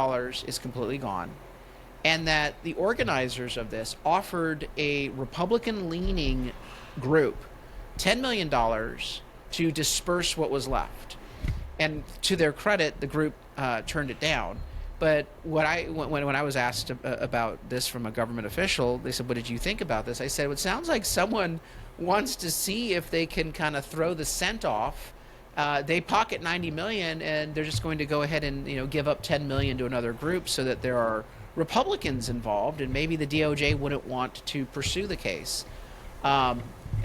is completely gone. And that the organizers of this offered a Republican-leaning group $10 million to disperse what was left. And to their credit, the group turned it down. But when I was asked about this from a government official, they said, what did you think about this? I said, well, it sounds like someone wants to see if they can kind of throw the scent off. They pocket $90 million, and they're just going to go ahead and give up $10 million to another group so that there are Republicans involved, and maybe the DOJ wouldn't want to pursue the case, and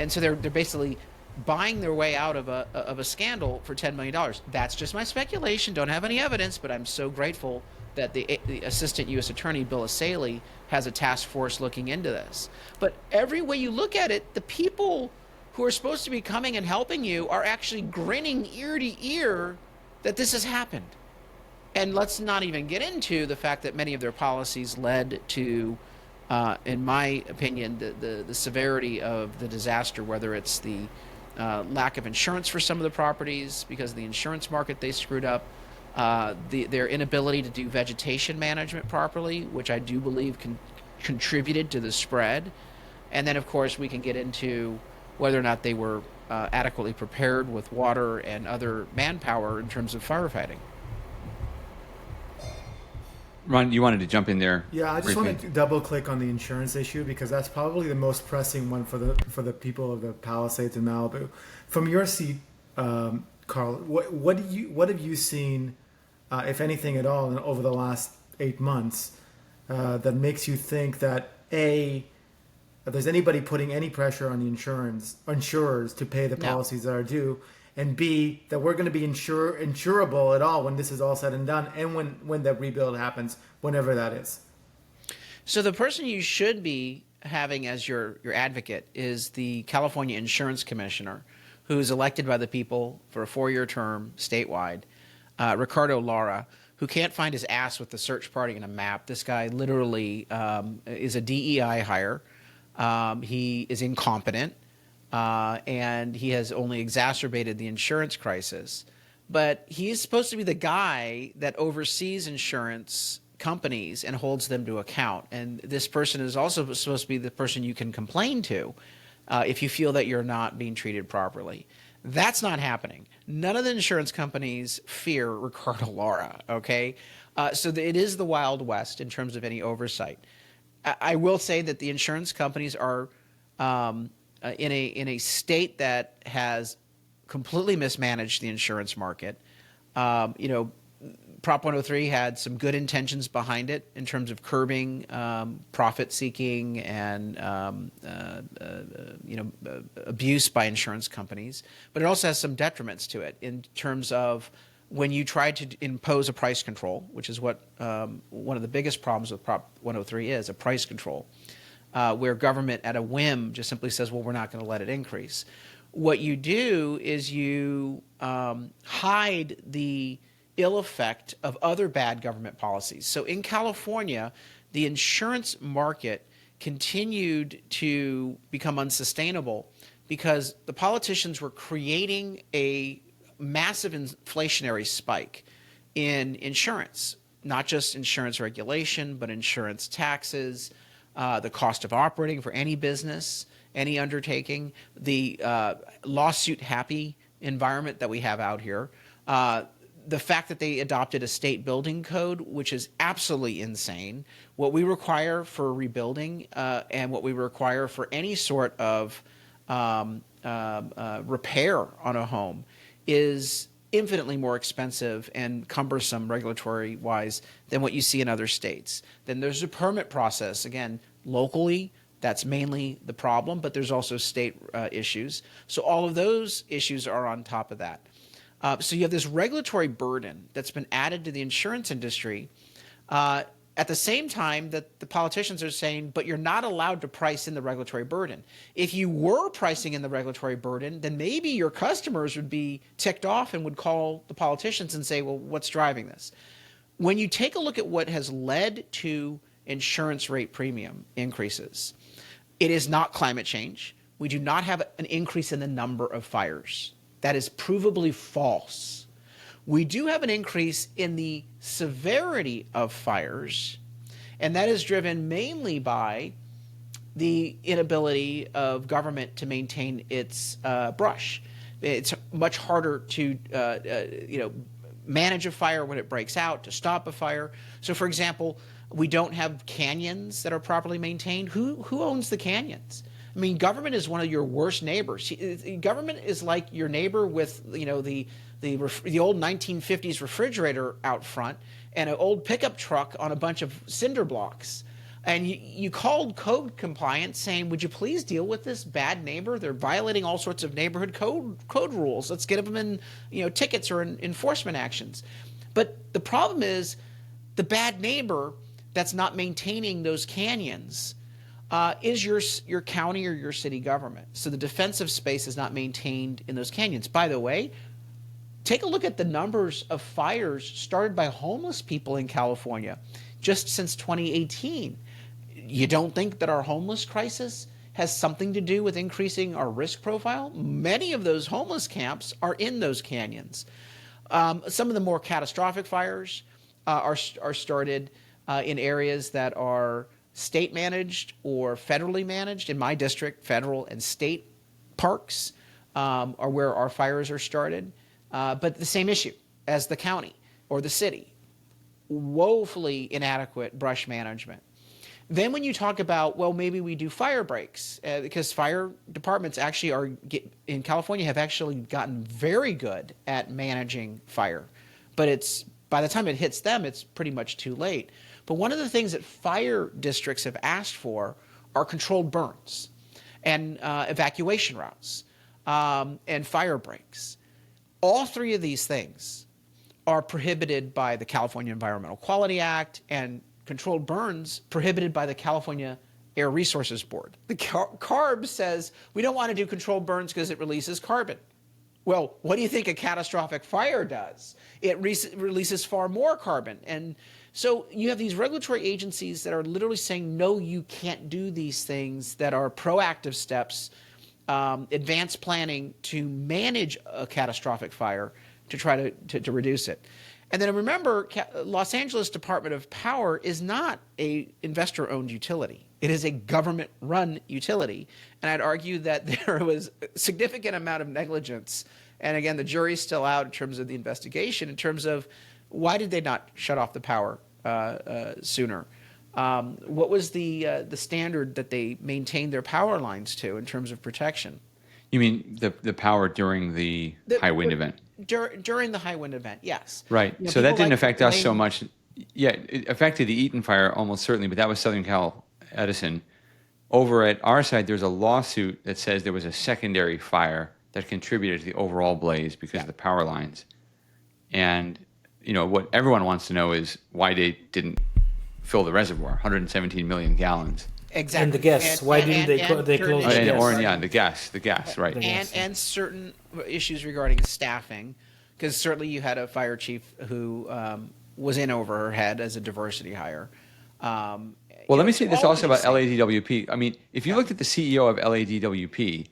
so they're basically buying their way out of a scandal for $10 million. That's just my speculation. Don't have any evidence, but I'm so grateful that the Assistant U.S. Attorney Bill Asaley has a task force looking into this. But every way you look at it, the people who are supposed to be coming and helping you are actually grinning ear to ear that this has happened. And let's not even get into the fact that many of their policies led to, in my opinion, the severity of the disaster, whether it's the lack of insurance for some of the properties because of the insurance market they screwed up, their inability to do vegetation management properly, which I do believe contributed to the spread. And then, of course, we can get into whether or not they were adequately prepared with water and other manpower in terms of firefighting. Ron, you wanted to jump in there? Yeah, I just wanted to double click on the insurance issue because that's probably the most pressing one for the people of the Palisades in Malibu. From your seat, Carl, what have you seen, if anything at all, over the last 8 months that makes you think that there's anybody putting any pressure on the insurers to pay the policies that are due, and B, that we're going to be insurable at all when this is all said and done, and when the rebuild happens, whenever that is? So the person you should be having as your advocate is the California Insurance Commissioner, who's elected by the people for a 4-year term statewide, Ricardo Lara, who can't find his ass with the search party and a map. This guy literally is a DEI hire. He is incompetent. And he has only exacerbated the insurance crisis. But he's supposed to be the guy that oversees insurance companies and holds them to account. And this person is also supposed to be the person you can complain to if you feel that you're not being treated properly. That's not happening. None of the insurance companies fear Ricardo Lara, okay? So it is the Wild West in terms of any oversight. I will say that the insurance companies are in a state that has completely mismanaged the insurance market. Prop 103 had some good intentions behind it in terms of curbing profit seeking and abuse by insurance companies, but it also has some detriments to it in terms of when you try to impose a price control, which is what one of the biggest problems with Prop 103 is, a price control, where government at a whim just simply says, well, we're not going to let it increase. What you do is you hide the ill effect of other bad government policies. So in California, the insurance market continued to become unsustainable because the politicians were creating a massive inflationary spike in insurance, not just insurance regulation, but insurance taxes, the cost of operating for any business, any undertaking, the lawsuit-happy environment that we have out here, the fact that they adopted a state building code, which is absolutely insane. What we require for rebuilding and what we require for any sort of repair on a home is infinitely more expensive and cumbersome regulatory-wise than what you see in other states. Then there's a permit process. Again, locally, that's mainly the problem, but there's also state issues. So all of those issues are on top of that. So you have this regulatory burden that's been added to the insurance industry at the same time that the politicians are saying, but you're not allowed to price in the regulatory burden. If you were pricing in the regulatory burden, then maybe your customers would be ticked off and would call the politicians and say, well, what's driving this? When you take a look at what has led to insurance rate premium increases, it is not climate change. We do not have an increase in the number of fires. That is provably false. We do have an increase in the severity of fires, and that is driven mainly by the inability of government to maintain its brush. It's much harder to manage a fire when it breaks out, to stop a fire. So, for example, we don't have canyons that are properly maintained. Who owns the canyons? I mean, government is one of your worst neighbors. Government is like your neighbor with, the old 1950s refrigerator out front and an old pickup truck on a bunch of cinder blocks. And you called code compliance saying, would you please deal with this bad neighbor? They're violating all sorts of neighborhood code rules. Let's get them in, tickets or in enforcement actions. But the problem is the bad neighbor that's not maintaining those canyons is your county or your city government. So the defensive space is not maintained in those canyons. By the way, take a look at the numbers of fires started by homeless people in California just since 2018. You don't think that our homeless crisis has something to do with increasing our risk profile? Many of those homeless camps are in those canyons. Some of the more catastrophic fires are started in areas that are state managed or federally managed. In my district, federal and state parks are where our fires are started. But the same issue as the county or the city. Woefully inadequate brush management. Then when you talk about, well, maybe we do fire breaks, because fire departments actually in California have actually gotten very good at managing fire. But by the time it hits them, it's pretty much too late. But one of the things that fire districts have asked for are controlled burns and evacuation routes and fire breaks. All three of these things are prohibited by the California Environmental Quality Act, and controlled burns prohibited by the California Air Resources Board. The CARB says we don't want to do controlled burns because it releases carbon. Well, what do you think a catastrophic fire does? It releases far more carbon. And so you have these regulatory agencies that are literally saying, no, you can't do these things that are proactive steps, advanced planning to manage a catastrophic fire to try to reduce it. And then remember, Los Angeles Department of Power is not a investor-owned utility. It is a government-run utility. And I'd argue that there was a significant amount of negligence. And again, the jury's still out in terms of the investigation, in terms of why did they not shut off the power sooner? What was the standard that they maintained their power lines to in terms of protection? You mean the power during the high wind event? During the high wind event, yes. Right. You know, So that people didn't like to affect us so blame- much. Yeah, it affected the Eaton fire almost certainly, but that was Southern Cal Edison. Over at our side, there's a lawsuit that says there was a secondary fire that contributed to the overall blaze because of the power lines. And, you know, what everyone wants to know is why they didn't fill the reservoir, 117 million gallons. Exactly. And the gas. Why didn't they close Oh, the and gas? Oren, yeah, the gas, right. And certain issues regarding staffing, because certainly you had a fire chief who was in over her head as a diversity hire. Well, let me say this also about LADWP. I mean, if you looked at the CEO of LADWP,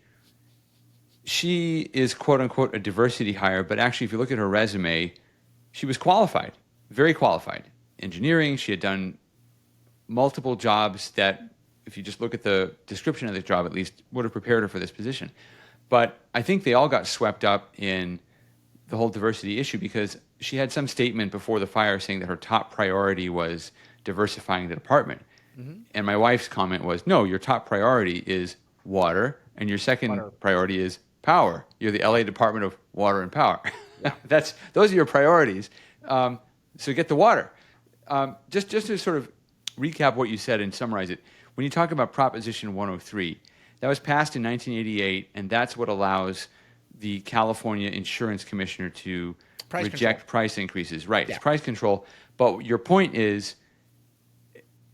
she is quote unquote a diversity hire, but actually, if you look at her resume, she was qualified, very qualified. Engineering, she had done multiple jobs that, if you just look at the description of the job, at least would have prepared her for this position. But I think they all got swept up in the whole diversity issue because she had some statement before the fire saying that her top priority was diversifying the department. Mm-hmm. And my wife's comment was, no, your top priority is water, and your second priority is power. You're the LA Department of Water and Power. Yeah. Those are your priorities. So get the water. Just to sort of recap what you said and summarize it, when you talk about Proposition 103, that was passed in 1988, and that's what allows the California Insurance Commissioner to reject price increases. Right, yeah. It's price control. But your point is,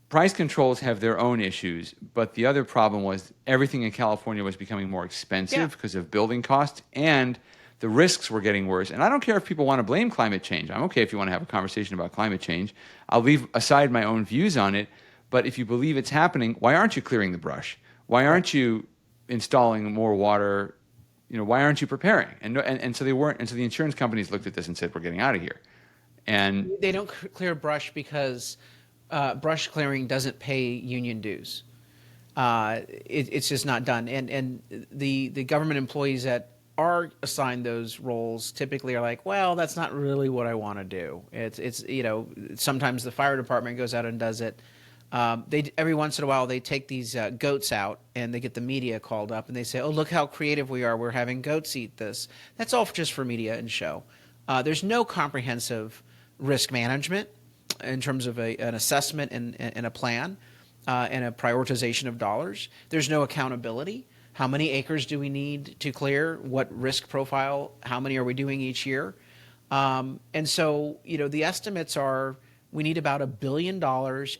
price controls have their own issues, but the other problem was everything in California was becoming more expensive because of building costs, and the risks were getting worse. And I don't care if people want to blame climate change. I'm okay if you want to have a conversation about climate change. I'll leave aside my own views on it. But if you believe it's happening, why aren't you clearing the brush? Why aren't you installing more water? You know, why aren't you preparing? And so they weren't. And so the insurance companies looked at this and said, "We're getting out of here." And they don't clear brush because brush clearing doesn't pay union dues. It's just not done. And the government employees that are assigned those roles typically are like, well, that's not really what I want to do. It's you know, sometimes the fire department goes out and does it. They every once in a while they take these goats out and they get the media called up and they say, oh, look how creative we are. We're having goats eat this. That's all just for media and show. There's no comprehensive risk management in terms of an assessment and a plan and a prioritization of dollars. There's no accountability. How many acres do we need to clear? What risk profile? How many are we doing each year? And so, you know, the estimates are we need about $1 billion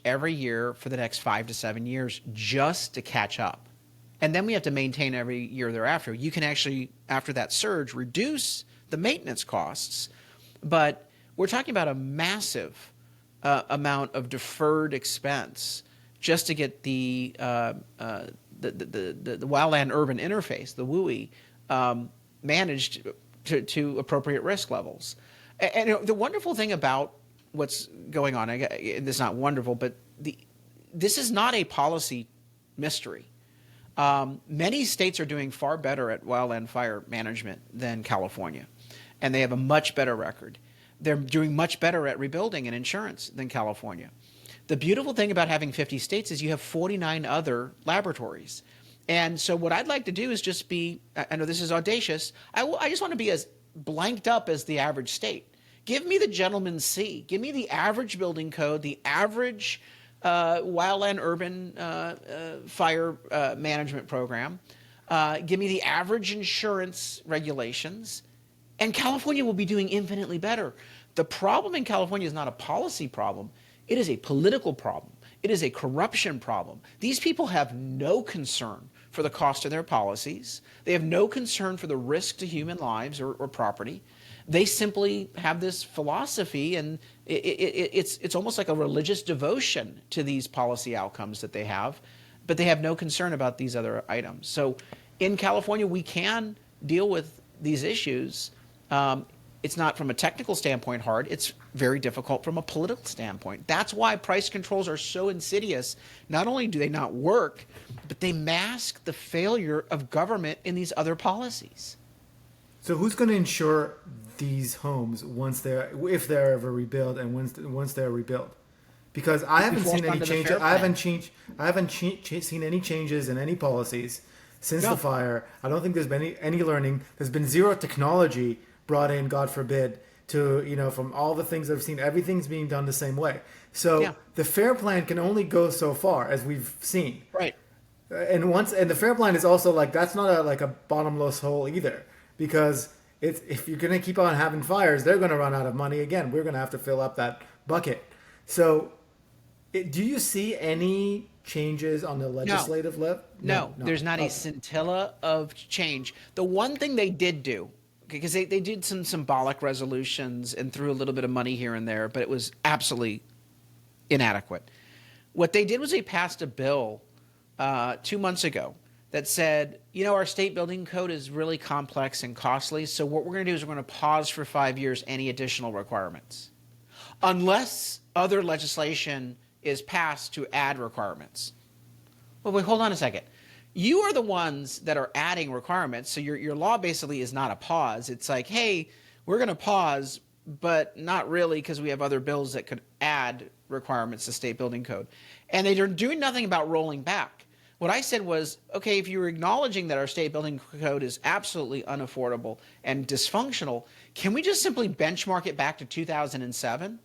every year for the next 5 to 7 years just to catch up. And then we have to maintain every year thereafter. You can actually, after that surge, reduce the maintenance costs. But we're talking about a massive amount of deferred expense just to get the wildland urban interface, the WUI, managed to appropriate risk levels. And you know, the wonderful thing about what's going on, it's not wonderful, but this is not a policy mystery. Many states are doing far better at wildland fire management than California, and they have a much better record. They're doing much better at rebuilding and insurance than California. The beautiful thing about having 50 states is you have 49 other laboratories. And so what I'd like to do is just be, I know this is audacious, I just want to be as blanked up as the average state. Give me the gentleman's C. Give me the average building code, the average wildland urban fire management program. Give me the average insurance regulations. And California will be doing infinitely better. The problem in California is not a policy problem. It is a political problem. It is a corruption problem. These people have no concern for the cost of their policies. They have no concern for the risk to human lives or property. They simply have this philosophy, and it's almost like a religious devotion to these policy outcomes that they have, but they have no concern about these other items. So in California, we can deal with these issues. It's not from a technical standpoint hard. It's very difficult from a political standpoint. That's why price controls are so insidious. Not only do they not work, but they mask the failure of government in these other policies. So who's going to insure these homes if they're ever rebuilt and once they're rebuilt? Because I haven't seen any changes. I haven't seen any changes in any policies since the fire. I don't think there's been any learning. There's been zero technology brought in, God forbid, to, from all the things I've seen, everything's being done the same way. So the FAIR plan can only go so far, as we've seen. Right. And the FAIR plan is also that's not a bottomless hole either, because if you're going to keep on having fires, they're going to run out of money again. We're going to have to fill up that bucket. So do you see any changes on the legislative level? No, there's not a scintilla of change. The one thing they did do, because they did some symbolic resolutions and threw a little bit of money here and there, but it was absolutely inadequate. What they did was they passed a bill 2 months ago that said, our state building code is really complex and costly, so what we're going to do is we're going to pause for 5 years any additional requirements, unless other legislation is passed to add requirements. Well, wait, hold on a second. You are the ones that are adding requirements, so your law basically is not a pause. It's like, hey, we're going to pause, but not really, because we have other bills that could add requirements to state building code. And they're doing nothing about rolling back. What I said was, okay, if you're acknowledging that our state building code is absolutely unaffordable and dysfunctional, can we just simply benchmark it back to 2007?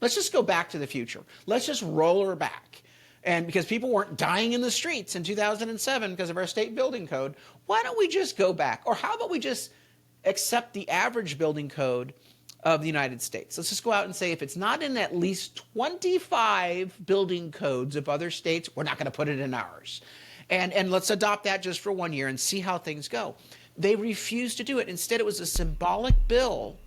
Let's just go back to the future. Let's just roll her back. And because people weren't dying in the streets in 2007 because of our state building code, why don't we just go back? Or how about we just accept the average building code of the United States? Let's just go out and say if it's not in at least 25 building codes of other states, we're not going to put it in ours. And let's adopt that just for 1 year and see how things go. They refused to do it. Instead, it was a symbolic bill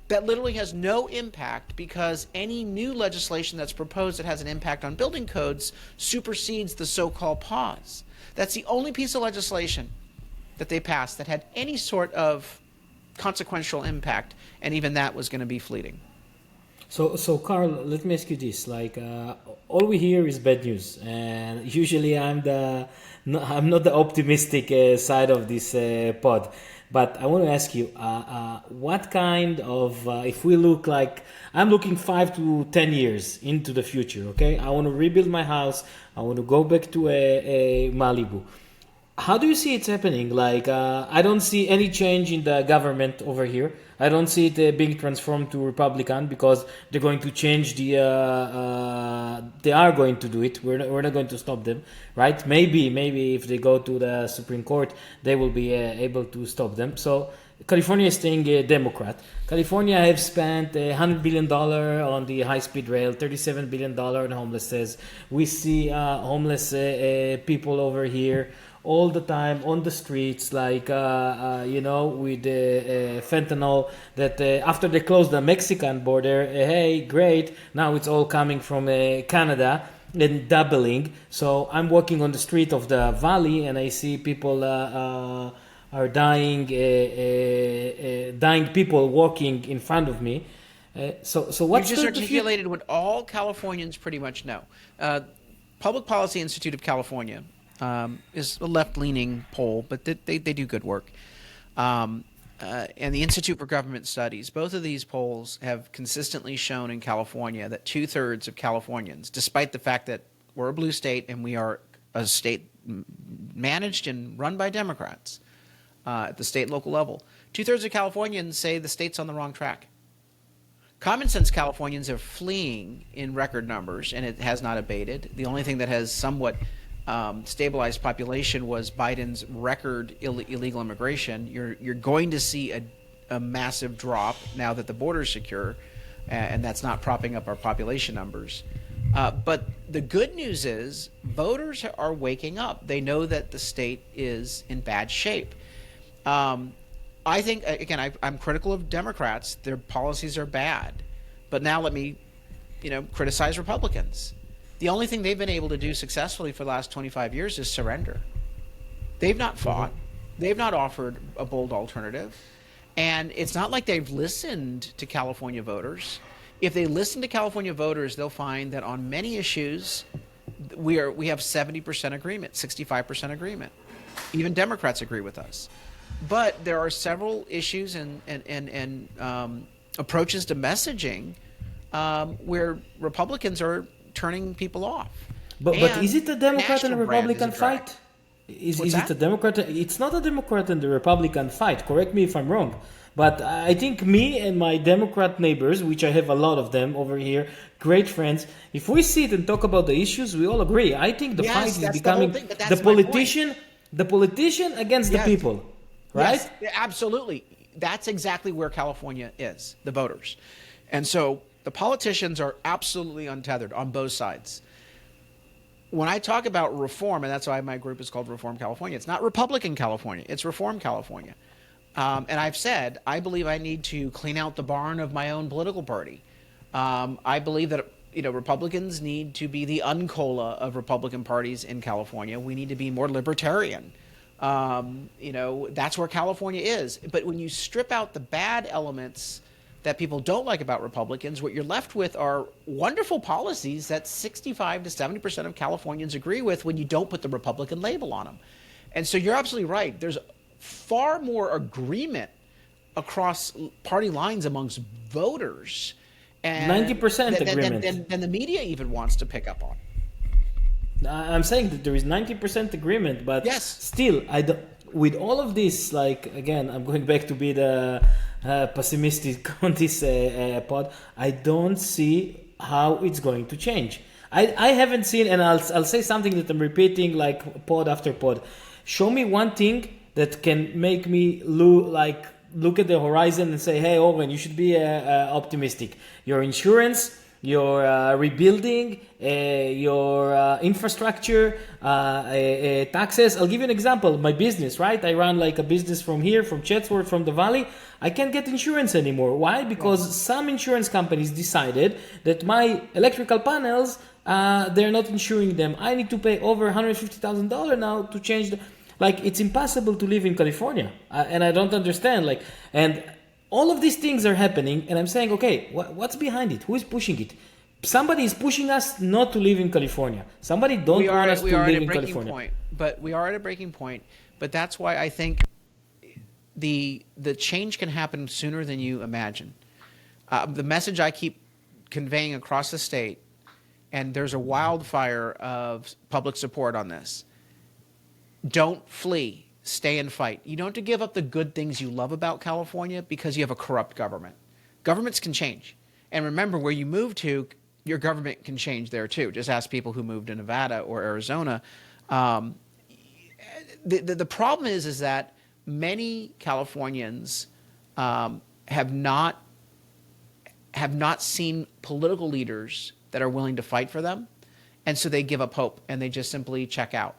that literally has no impact, because any new legislation that's proposed that has an impact on building codes supersedes the so-called pause. That's the only piece of legislation that they passed that had any sort of consequential impact, and even that was going to be fleeting. So Carl, let me ask you this: all we hear is bad news, and usually I'm not the optimistic side of this pod. But I want to ask you, what kind of, if we look I'm looking 5 to 10 years into the future, okay? I want to rebuild my house. I want to go back to a Malibu. How do you see it happening? I don't see any change in the government over here. I don't see it being transformed to Republican, because they're going to change they are going to do it. We're not going to stop them, right? Maybe if they go to the Supreme Court, they will be able to stop them. So California is staying a Democrat. California have spent $100 billion on the high-speed rail, $37 billion on homelessness. We see homeless people over here all the time on the streets, with fentanyl, that after they closed the Mexican border, hey, great, now it's all coming from Canada and doubling. So I'm walking on the street of the valley and I see people are dying, dying people walking in front of me. So what's you just articulated what all Californians pretty much know. Public Policy Institute of California is a left-leaning poll, but they do good work. And the Institute for Government Studies, both of these polls have consistently shown in California that 2/3 of Californians, despite the fact that we're a blue state and we are a state managed and run by Democrats at the state and local level, 2/3 of Californians say the state's on the wrong track. Common sense Californians are fleeing in record numbers, and it has not abated. The only thing that has somewhat stabilized population was Biden's record illegal immigration. You're going to see a massive drop now that the border is secure, and that's not propping up our population numbers. But the good news is voters are waking up. They know that the state is in bad shape. I think, again, I'm critical of Democrats. Their policies are bad. But now let me, criticize Republicans. The only thing they've been able to do successfully for the last 25 years is surrender. They've not fought. They've not offered a bold alternative. And it's not like they've listened to California voters. If they listen to California voters, they'll find that on many issues, we have 70% agreement, 65% agreement. Even Democrats agree with us. But there are several issues and approaches to messaging where Republicans are turning people off. But is it a Democrat and a Republican fight? Is What's it that? a Democrat? It's not a Democrat and the Republican fight. Correct me if I'm wrong. But I think me and my Democrat neighbors, which I have a lot of them over here, great friends, if we sit and talk about the issues, we all agree. I think the Yes, fight is that's the whole becoming thing, but that's the my point. politician against the Yes. people, right? Yes, absolutely. That's exactly where California is, the voters. And so the politicians are absolutely untethered on both sides. When I talk about reform, and that's why my group is called Reform California, it's not Republican California, it's Reform California. And I've said, I believe I need to clean out the barn of my own political party. I believe that Republicans need to be the uncola of Republican parties in California. We need to be more libertarian. That's where California is. But when you strip out the bad elements that people don't like about Republicans, what you're left with are wonderful policies that 65 to 70% of Californians agree with when you don't put the Republican label on them. And so you're absolutely right. There's far more agreement across party lines amongst voters, and 90% agreement. than the media even wants to pick up on. I'm saying that there is 90% agreement, but Yes. still, with all of this, like, again, I'm going back to be the pessimistic on this pod. I don't see how it's going to change. I haven't seen, and I'll say something that I'm repeating like pod after pod. Show me one thing that can make me look at the horizon and say, hey, Oren, you should be optimistic. Your insurance, your rebuilding, your infrastructure, taxes. I'll give you an example. My business, right? I run like a business from here, from Chatsworth, from the Valley. I can't get insurance anymore. Why? Because some insurance companies decided that my electrical panels, they're not insuring them. I need to pay over $150,000 now to change the... Like, it's impossible to live in California. And I don't understand. And all of these things are happening. And I'm saying, okay, what's behind it? Who is pushing it? Somebody is pushing us not to live in California. Somebody don't want us to live in California. We are at a breaking point. But that's why I think the change can happen sooner than you imagine. The message I keep conveying across the state, and there's a wildfire of public support on this. Don't flee. Stay and fight. You don't have to give up the good things you love about California because you have a corrupt government. Governments can change. And remember, where you move to, your government can change there too. Just ask people who moved to Nevada or Arizona. The problem is that many Californians have not seen political leaders that are willing to fight for them. And so they give up hope and they just simply check out.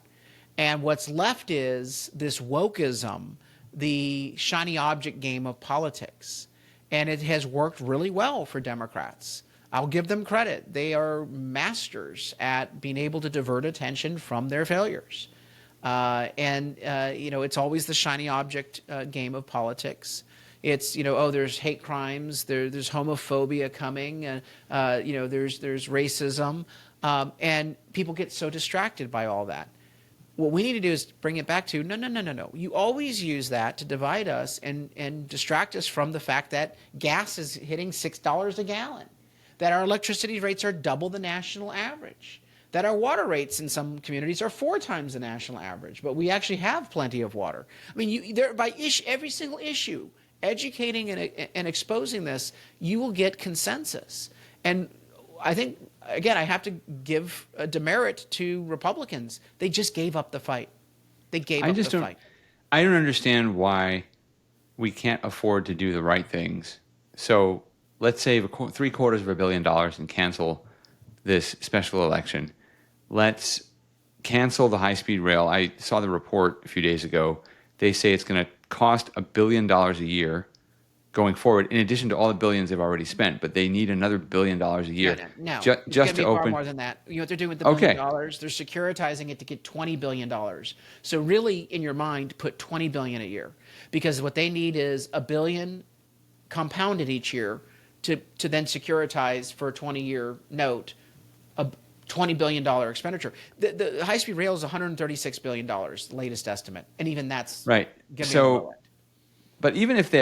And what's left is this wokeism, the shiny object game of politics. And it has worked really well for Democrats. I'll give them credit. They are masters at being able to divert attention from their failures. It's always the shiny object game of politics. It's, there's hate crimes, there's homophobia coming, there's racism. And people get so distracted by all that. What we need to do is bring it back to, no. You always use that to divide us and distract us from the fact that gas is hitting $6 a gallon, that our electricity rates are double the national average, that our water rates in some communities are 4 times the national average, but we actually have plenty of water. I mean, every single issue, educating and exposing this, you will get consensus. And I think, again, I have to give a demerit to Republicans. They just gave up the fight. They gave up the fight. I don't understand why we can't afford to do the right things. So let's save $750 million and cancel this special election. Let's cancel the high-speed rail. I saw the report a few days ago. They say it's going to cost $1 billion a year going forward, in addition to all the billions they've already spent, but they need another $1 billion a year. No. Just to open. Far more than that. You know what they're doing with the $1 billion? They're securitizing it to get $20 billion. So really, in your mind, put $20 billion a year, because what they need is $1 billion compounded each year to then securitize for a 20-year note a $20 billion expenditure. The high-speed rail is $136 billion, the latest estimate, and even that's right. So. But even if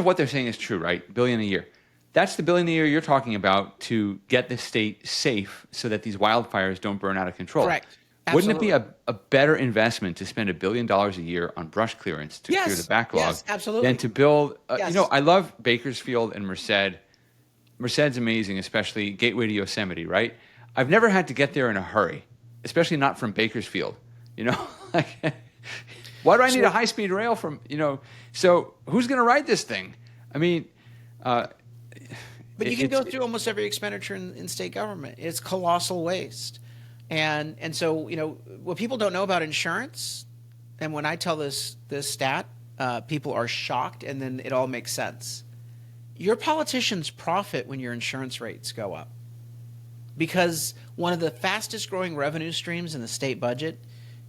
what they're saying is true, right, $1 billion a year, that's the $1 billion a year you're talking about to get the state safe so that these wildfires don't burn out of control. Correct. Wouldn't it be a better investment to spend $1 billion a year on brush clearance to clear the backlog yes, absolutely. than to build? Yes. I love Bakersfield and Merced. Merced's amazing, especially gateway to Yosemite, right? I've never had to get there in a hurry, especially not from Bakersfield. Why do I need a high-speed rail from, so who's going to ride this thing? I mean, but you can go through almost every expenditure in state government. It's colossal waste. And so, what people don't know about insurance, and when I tell this stat, people are shocked, and then it all makes sense. Your politicians profit when your insurance rates go up, because one of the fastest growing revenue streams in the state budget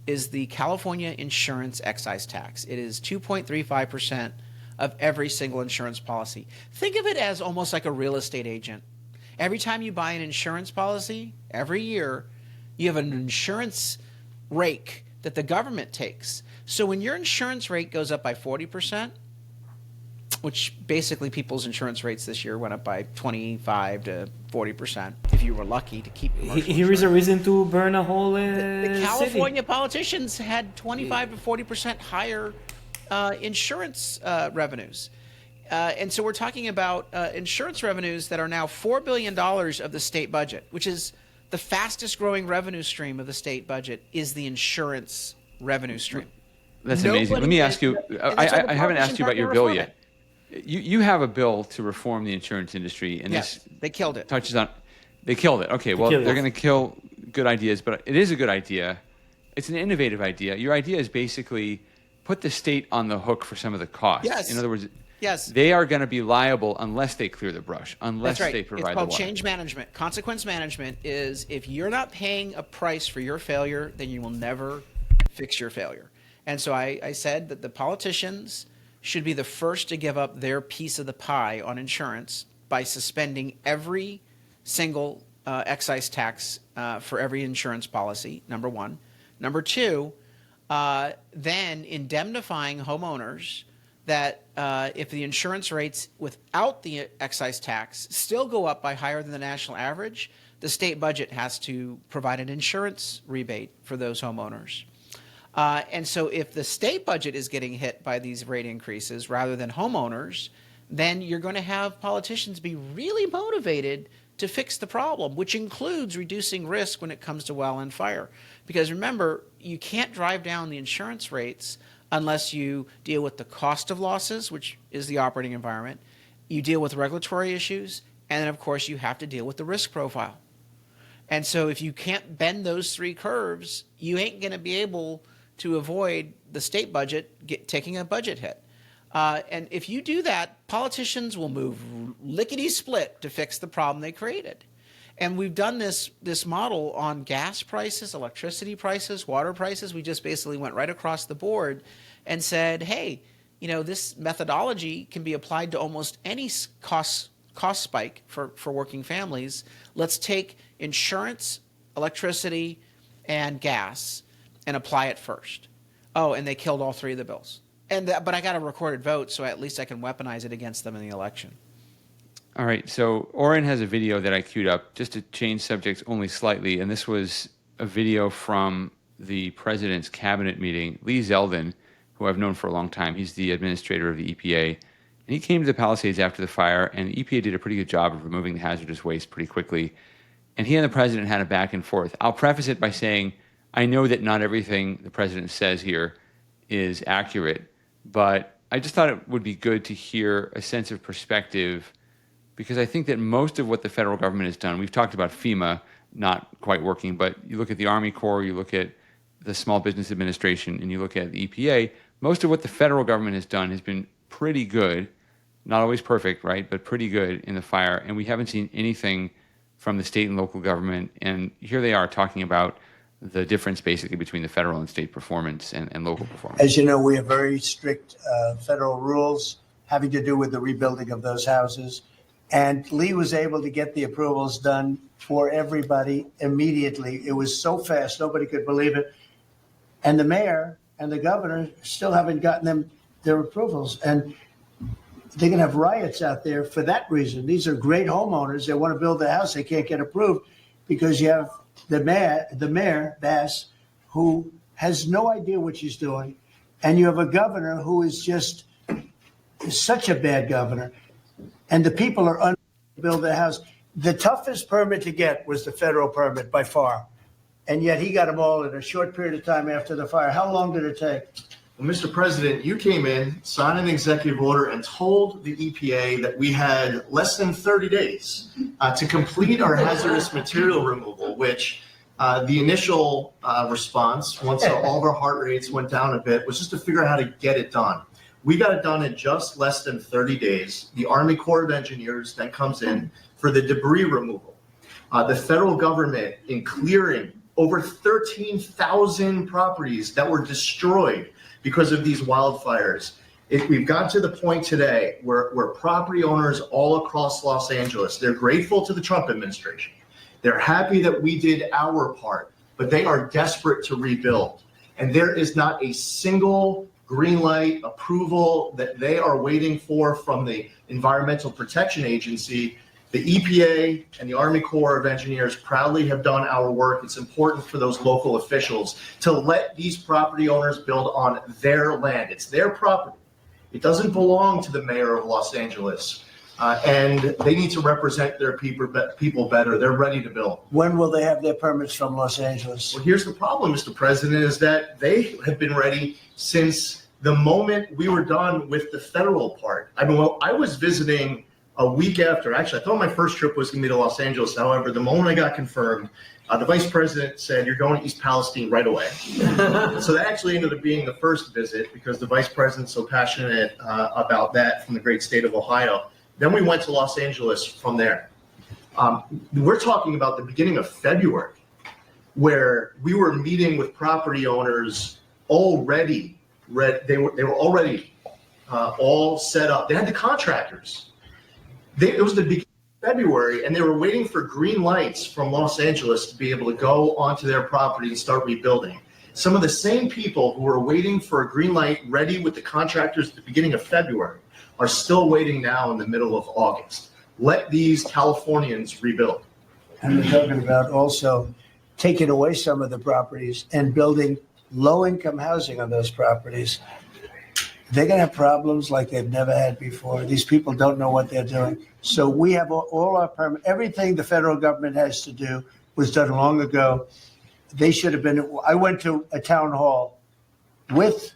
is the California insurance excise tax. It is 2.35% of every single insurance policy. Think of it as almost like a real estate agent. Every time you buy an insurance policy, every year, you have an insurance rake that the government takes. So when your insurance rate goes up by 40%, which basically people's insurance rates this year went up by 25 to 40%, if you were lucky to keep commercial Here is a reason to burn a whole the California city. Politicians had 25 to 40% higher insurance revenues. And so we're talking about insurance revenues that are now $4 billion of the state budget, which is the fastest growing revenue stream of the state budget is the insurance revenue stream. That's amazing. Let me ask you, I haven't asked you about your bill yet. You have a bill to reform the insurance industry, and yes, they killed it. They killed it. Okay, well, they're going to kill good ideas, but it is a good idea. It's an innovative idea. Your idea is basically put the state on the hook for some of the costs. Yes. In other words, yes, they are going to be liable unless they clear the brush, unless That's right. they provide It's called the water. change management. Consequence management is if you're not paying a price for your failure, then you will never fix your failure. And so I said that the politicians should be the first to give up their piece of the pie on insurance by suspending every single excise tax for every insurance policy, number one. Number two, then indemnifying homeowners that if the insurance rates without the excise tax still go up by higher than the national average, the state budget has to provide an insurance rebate for those homeowners. And so if the state budget is getting hit by these rate increases rather than homeowners, then you're going to have politicians be really motivated to fix the problem, which includes reducing risk when it comes to wildland fire. Because remember, you can't drive down the insurance rates unless you deal with the cost of losses, which is the operating environment, you deal with regulatory issues, and then, of course, you have to deal with the risk profile. And so if you can't bend those three curves, you ain't going to be able to avoid the state budget taking a budget hit. And if you do that, politicians will move lickety-split to fix the problem they created. And we've done this model on gas prices, electricity prices, water prices. We just basically went right across the board and said, hey, this methodology can be applied to almost any cost spike for working families. Let's take insurance, electricity, and gas and apply it first. Oh, and they killed all three of the bills. But I got a recorded vote, so at least I can weaponize it against them in the election. All right, so Oren has a video that I queued up just to change subjects only slightly, and this was a video from the president's cabinet meeting. Lee Zeldin, who I've known for a long time, he's the administrator of the EPA, and he came to the Palisades after the fire, and the EPA did a pretty good job of removing the hazardous waste pretty quickly, and he and the president had a back and forth. I'll preface it by saying I know that not everything the president says here is accurate, but I just thought it would be good to hear a sense of perspective, because I think that most of what the federal government has done, we've talked about FEMA not quite working, but you look at the Army Corps, you look at the Small Business Administration, and you look at the EPA, most of what the federal government has done has been pretty good, not always perfect, right, but pretty good in the fire, and we haven't seen anything from the state and local government, and here they are talking about the difference basically between the federal and state performance and local performance. As you know, we have very strict federal rules having to do with the rebuilding of those houses. And Lee was able to get the approvals done for everybody immediately. It was so fast, nobody could believe it. And the mayor and the governor still haven't gotten their approvals. And they're going to have riots out there for that reason. These are great homeowners. They want to build a house. They can't get approved because you have the mayor, Bass, who has no idea what she's doing, and you have a governor who is just such a bad governor, and the people are unable to build their house. The toughest permit to get was the federal permit by far, and yet he got them all in a short period of time after the fire. How long did it take? Well, Mr. President, you came in, signed an executive order, and told the EPA that we had less than 30 days to complete our hazardous material removal, which the initial response, once all of our heart rates went down a bit, was just to figure out how to get it done. We got it done in just less than 30 days. The Army Corps of Engineers then comes in for the debris removal. The federal government, in clearing over 13,000 properties that were destroyed because of these wildfires. We've got to the point today where property owners all across Los Angeles, they're grateful to the Trump administration. They're happy that we did our part, but they are desperate to rebuild. And there is not a single green light approval that they are waiting for from the Environmental Protection Agency. The EPA and the Army Corps of Engineers proudly have done our work. It's important for those local officials to let these property owners build on their land. It's their property. It doesn't belong to the mayor of Los Angeles. And they need to represent their people better. They're ready to build. When will they have their permits from Los Angeles? Well, here's the problem, Mr. President, is that they have been ready since the moment we were done with the federal part. I mean, well, I was visiting a week after. Actually, I thought my first trip was going to be to Los Angeles. However, the moment I got confirmed, the vice president said, "You're going to East Palestine right away." So that actually ended up being the first visit because the vice president's so passionate about that from the great state of Ohio. Then we went to Los Angeles from there. We're talking about the beginning of February, where we were meeting with property owners already. They were already all set up. They had the contractors. It was the beginning of February, and they were waiting for green lights from Los Angeles to be able to go onto their property and start rebuilding. Some of the same people who were waiting for a green light ready with the contractors at the beginning of February are still waiting now in the middle of August. Let these Californians rebuild. And we're talking about also taking away some of the properties and building low-income housing on those properties. They're going to have problems like they've never had before. These people don't know what they're doing. So we have all our permit. Everything the federal government has to do was done long ago. They should have been. I went to a town hall with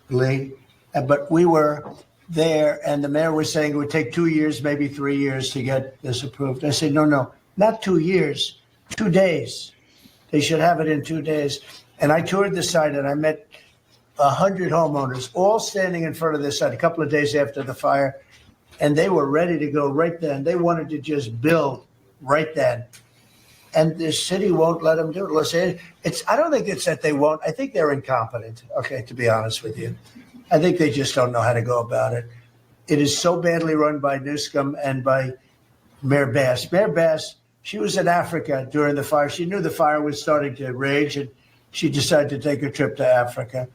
Lee, but we were there, and the mayor was saying it would take 2 years, maybe 3 years to get this approved. I said, no, not 2 years, 2 days. They should have it in 2 days. And I toured the site, and I met 100 homeowners, all standing in front of this site a couple of days after the fire, and they were ready to go right then. They wanted to just build right then. And the city won't let them do it. Los Angeles, I don't think it's that they won't. I think they're incompetent, okay, to be honest with you. I think they just don't know how to go about it. It is so badly run by Newsom and by Mayor Bass. Mayor Bass, she was in Africa during the fire. She knew the fire was starting to rage, and she decided to take a trip to Africa.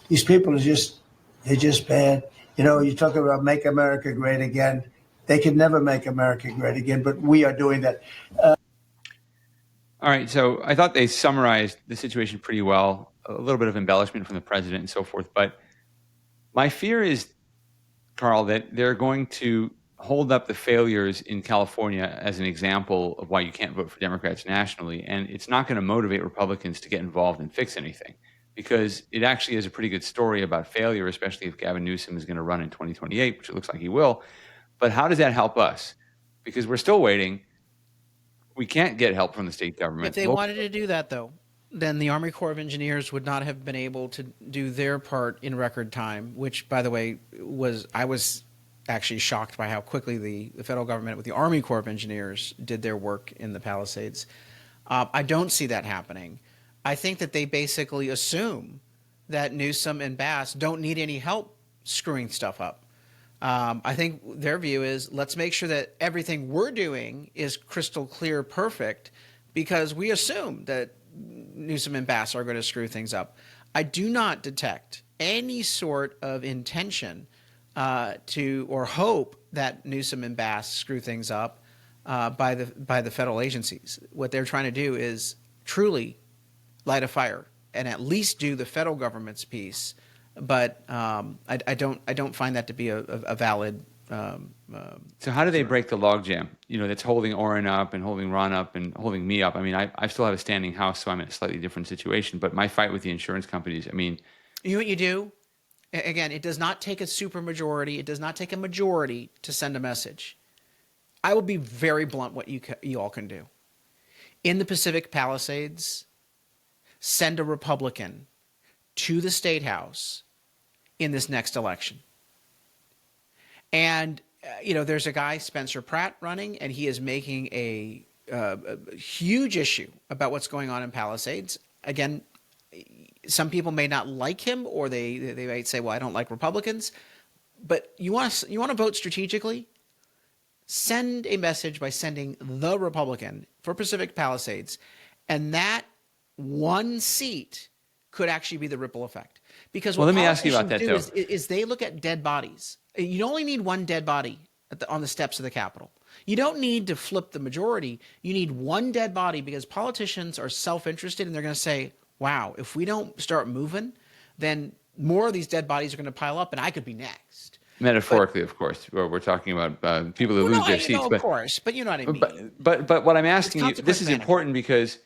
These people they're just bad. You know, you talk about make America great again. They can never make America great again, but we are doing that. All right. So I thought they summarized the situation pretty well, a little bit of embellishment from the president and so forth. But my fear is, Carl, that they're going to hold up the failures in California as an example of why you can't vote for Democrats nationally. And it's not going to motivate Republicans to get involved and fix anything, because it actually is a pretty good story about failure, especially if Gavin Newsom is going to run in 2028, which it looks like he will. But how does that help us? Because we're still waiting. We can't get help from the state government. If they wanted to do that, though, then the Army Corps of Engineers would not have been able to do their part in record time, which, by the way, I was actually shocked by how quickly the federal government with the Army Corps of Engineers did their work in the Palisades. I don't see that happening. I think that they basically assume that Newsom and Bass don't need any help screwing stuff up. I think their view is, let's make sure that everything we're doing is crystal clear, perfect, because we assume that Newsom and Bass are going to screw things up. I do not detect any sort of intention or hope that Newsom and Bass screw things up by the federal agencies. What they're trying to do is truly light a fire and at least do the federal government's piece. But I don't find that to be a valid. So how do they break the logjam? That's holding Oren up and holding Ron up and holding me up. I mean, I still have a standing house, so I'm in a slightly different situation. But my fight with the insurance companies, I mean, you know what you do? Again, it does not take a supermajority. It does not take a majority to send a message. I will be very blunt what you all can do. In the Pacific Palisades, send a Republican to the State House in this next election. And, there's a guy, Spencer Pratt, running, and he is making a huge issue about what's going on in Palisades. Again, some people may not like him, or they might say, well, I don't like Republicans. But you want to vote strategically? Send a message by sending the Republican for Pacific Palisades, and that one seat could actually be the ripple effect. Because let me ask you about that, though. Is they look at dead bodies. You only need one dead body on the steps of the Capitol. You don't need to flip the majority. You need one dead body, because politicians are self-interested, and they're going to say, wow, if we don't start moving, then more of these dead bodies are going to pile up, and I could be next. Metaphorically, of course, we're talking about people who lose their seats. Of course, but you know what I mean. But what I'm asking you, this is important, because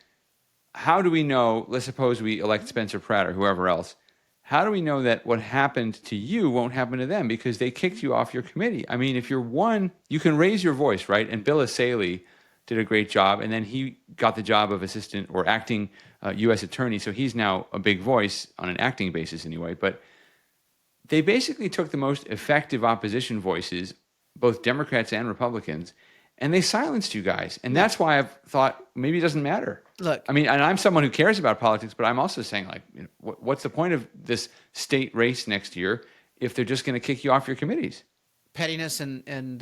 how do we know, let's suppose we elect Spencer Pratt or whoever else, how do we know that what happened to you won't happen to them because they kicked you off your committee? I mean, if you're one, you can raise your voice, right? And Bill Asaley did a great job, and then he got the job of assistant or acting U.S. attorney, so he's now a big voice on an acting basis anyway. But they basically took the most effective opposition voices, both Democrats and Republicans, and they silenced you guys. And that's why I've thought maybe it doesn't matter. Look, I mean, and I'm someone who cares about politics, but I'm also saying, like, what's the point of this state race next year if they're just going to kick you off your committees? Pettiness and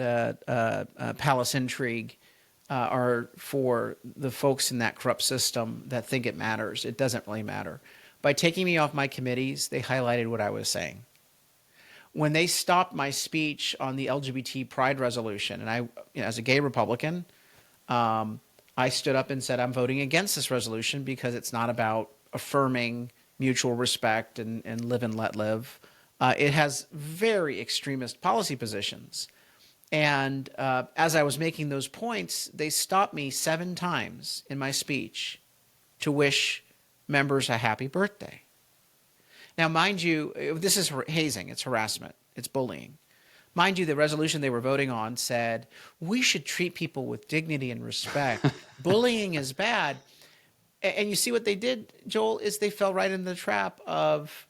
palace intrigue are for the folks in that corrupt system that think it matters. It doesn't really matter. By taking me off my committees, they highlighted what I was saying. When they stopped my speech on the LGBT pride resolution, and I, as a gay Republican, I stood up and said, I'm voting against this resolution because it's not about affirming mutual respect and live and let live. It has very extremist policy positions. And as I was making those points, they stopped me 7 times in my speech to wish members a happy birthday. Now, mind you, this is hazing. It's harassment. It's bullying. Mind you, the resolution they were voting on said, we should treat people with dignity and respect. Bullying is bad. And you see what they did, Joel, is they fell right in the trap of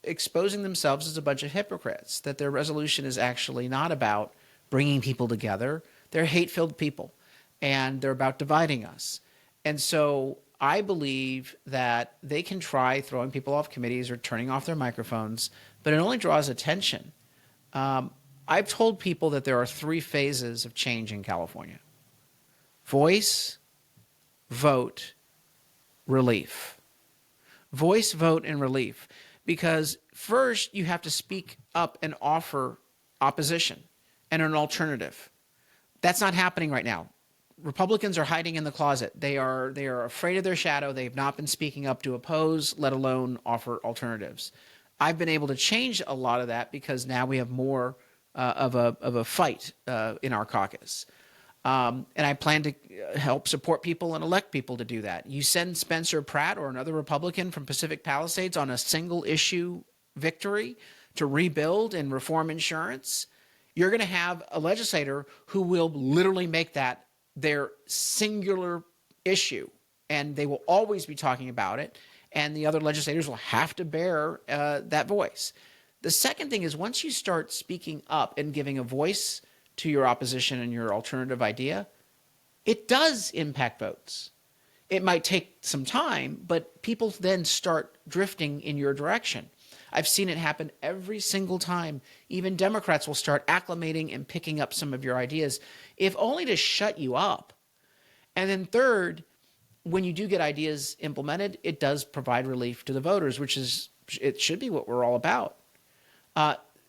exposing themselves as a bunch of hypocrites, that their resolution is actually not about bringing people together. They're hate-filled people, and they're about dividing us. And so I believe that they can try throwing people off committees or turning off their microphones, but it only draws attention. I've told people that there are 3 phases of change in California: voice, vote, relief. Voice, vote, and relief. Because first you have to speak up and offer opposition and an alternative. That's not happening right now. Republicans are hiding in the closet. They are afraid of their shadow. They've not been speaking up to oppose, let alone offer alternatives. I've been able to change a lot of that because now we have more of a fight in our caucus. And I plan to help support people and elect people to do that. You send Spencer Pratt or another Republican from Pacific Palisades on a single issue victory to rebuild and reform insurance, you're going to have a legislator who will literally make that their singular issue, and they will always be talking about it, and the other legislators will have to bear that voice. The second thing is, once you start speaking up and giving a voice to your opposition and your alternative idea, it does impact votes. It might take some time, but people then start drifting in your direction. I've seen it happen every single time. Even Democrats will start acclimating and picking up some of your ideas, if only to shut you up. And then third, when you do get ideas implemented, it does provide relief to the voters, it should be what we're all about.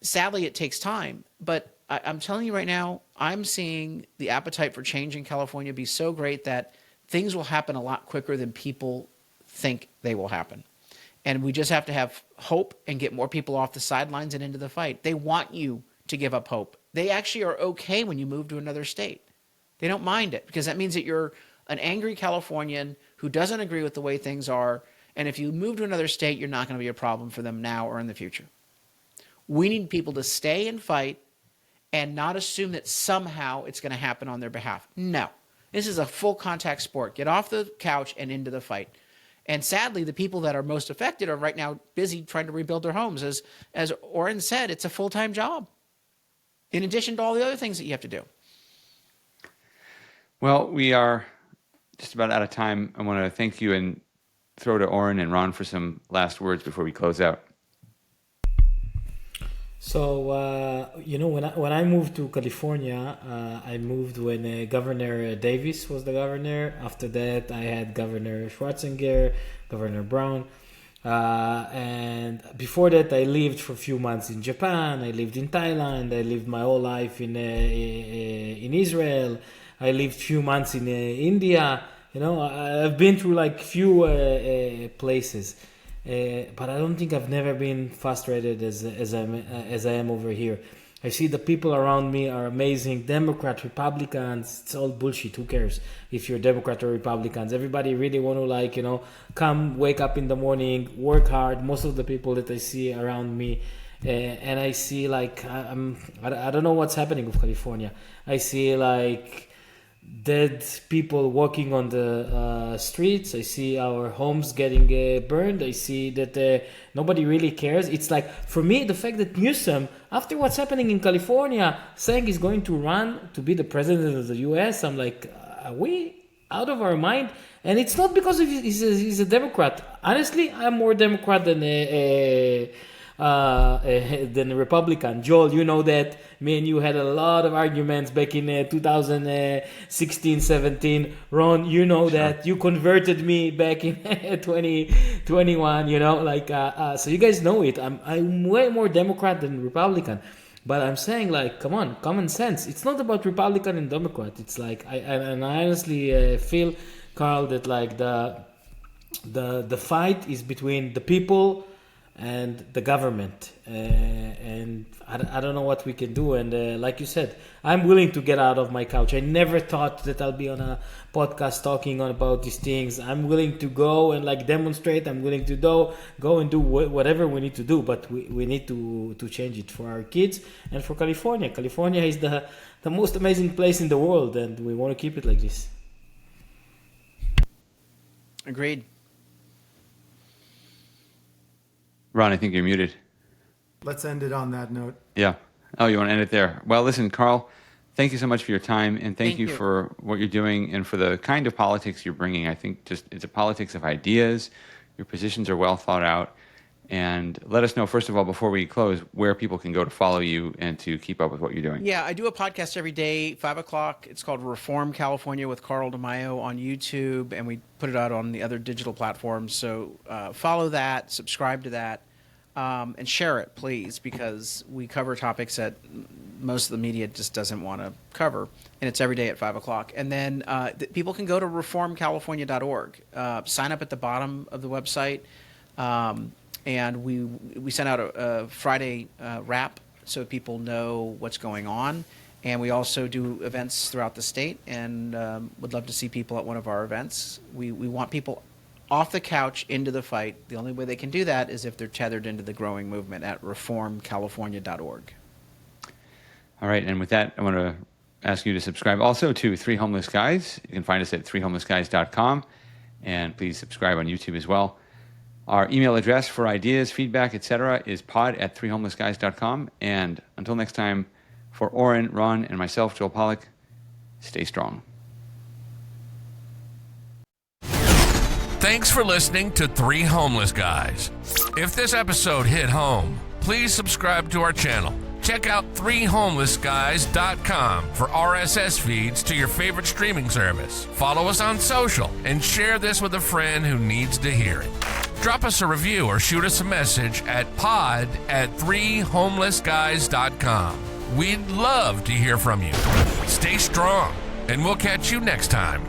Sadly, it takes time, but I'm telling you right now, I'm seeing the appetite for change in California be so great that things will happen a lot quicker than people think they will happen. And we just have to have hope and get more people off the sidelines and into the fight. They want you to give up hope. They actually are okay when you move to another state. They don't mind it because that means that you're an angry Californian who doesn't agree with the way things are. And if you move to another state, you're not going to be a problem for them now or in the future. We need people to stay and fight and not assume that somehow it's going to happen on their behalf. No. This is a full contact sport. Get off the couch and into the fight. And sadly, the people that are most affected are right now busy trying to rebuild their homes. As Oren said, it's a full-time job, in addition to all the other things that you have to do. Well, we are just about out of time. I want to thank you and throw to Oren and Ron for some last words before we close out. So, when I moved to California, I moved when Governor Davis was the governor. After that, I had Governor Schwarzenegger, Governor Brown. And before that, I lived for a few months in Japan. I lived in Thailand. I lived my whole life in Israel. I lived a few months in India. I've been through like few places. But I don't think I've never been frustrated as I am over here. I see the people around me are amazing. Democrats, Republicans, it's all bullshit. Who cares if you're Democrat or Republicans? Everybody really want to come, wake up in the morning, work hard. Most of the people that I see around me, and I see I don't know what's happening with California. I see dead people walking on the streets. I see our homes getting burned. I see that nobody really cares. It's for me, the fact that Newsom, after what's happening in California, saying he's going to run to be the president of the US, I'm like, are we out of our mind? And it's not because he's a Democrat. Honestly, I'm more Democrat than a Republican. Joel, you know that. Me and you had a lot of arguments back in 2016, 17. Ron, you know that. You converted me back in 2021, so you guys know it. I'm way more Democrat than Republican. But I'm saying, come on, common sense. It's not about Republican and Democrat. It's I honestly feel, Carl, that the fight is between the people and the government, and I don't know what we can do. And like you said, I'm willing to get out of my couch. I never thought that I'll be on a podcast talking about these things. I'm willing to go and demonstrate. I'm willing to go and do whatever we need to do, but we need to change it for our kids and for California. California is the most amazing place in the world, and we want to keep it like this. Agreed. Ron, I think you're muted. Let's end it on that note. Yeah. Oh, you want to end it there? Well, listen, Carl, thank you so much for your time, and thank you for what you're doing and for the kind of politics you're bringing. I think it's a politics of ideas. Your positions are well thought out. And let us know, first of all, before we close, where people can go to follow you and to keep up with what you're doing. Yeah, I do a podcast every day, 5 o'clock. It's called Reform California with Carl DeMaio on YouTube, and we put it out on the other digital platforms. So follow that, subscribe to that, and share it, please, because we cover topics that most of the media just doesn't want to cover, and it's every day at 5 o'clock. And then people can go to reformcalifornia.org. Sign up at the bottom of the website. And we sent out a Friday wrap so people know what's going on. And we also do events throughout the state, and would love to see people at one of our events. We want people off the couch into the fight. The only way they can do that is if they're tethered into the growing movement at reformcalifornia.org. All right, and with that, I want to ask you to subscribe also to Three Homeless Guys. You can find us at threehomelessguys.com, and please subscribe on YouTube as well. Our email address for ideas, feedback, etc. is pod@threehomelessguys.com. And until next time, for Oren, Ron, and myself, Joel Pollak, stay strong. Thanks for listening to Three Homeless Guys. If this episode hit home, please subscribe to our channel. Check out threehomelessguys.com for RSS feeds to your favorite streaming service. Follow us on social and share this with a friend who needs to hear it. Drop us a review or shoot us a message at pod@threehomelessguys.com. We'd love to hear from you. Stay strong, and we'll catch you next time.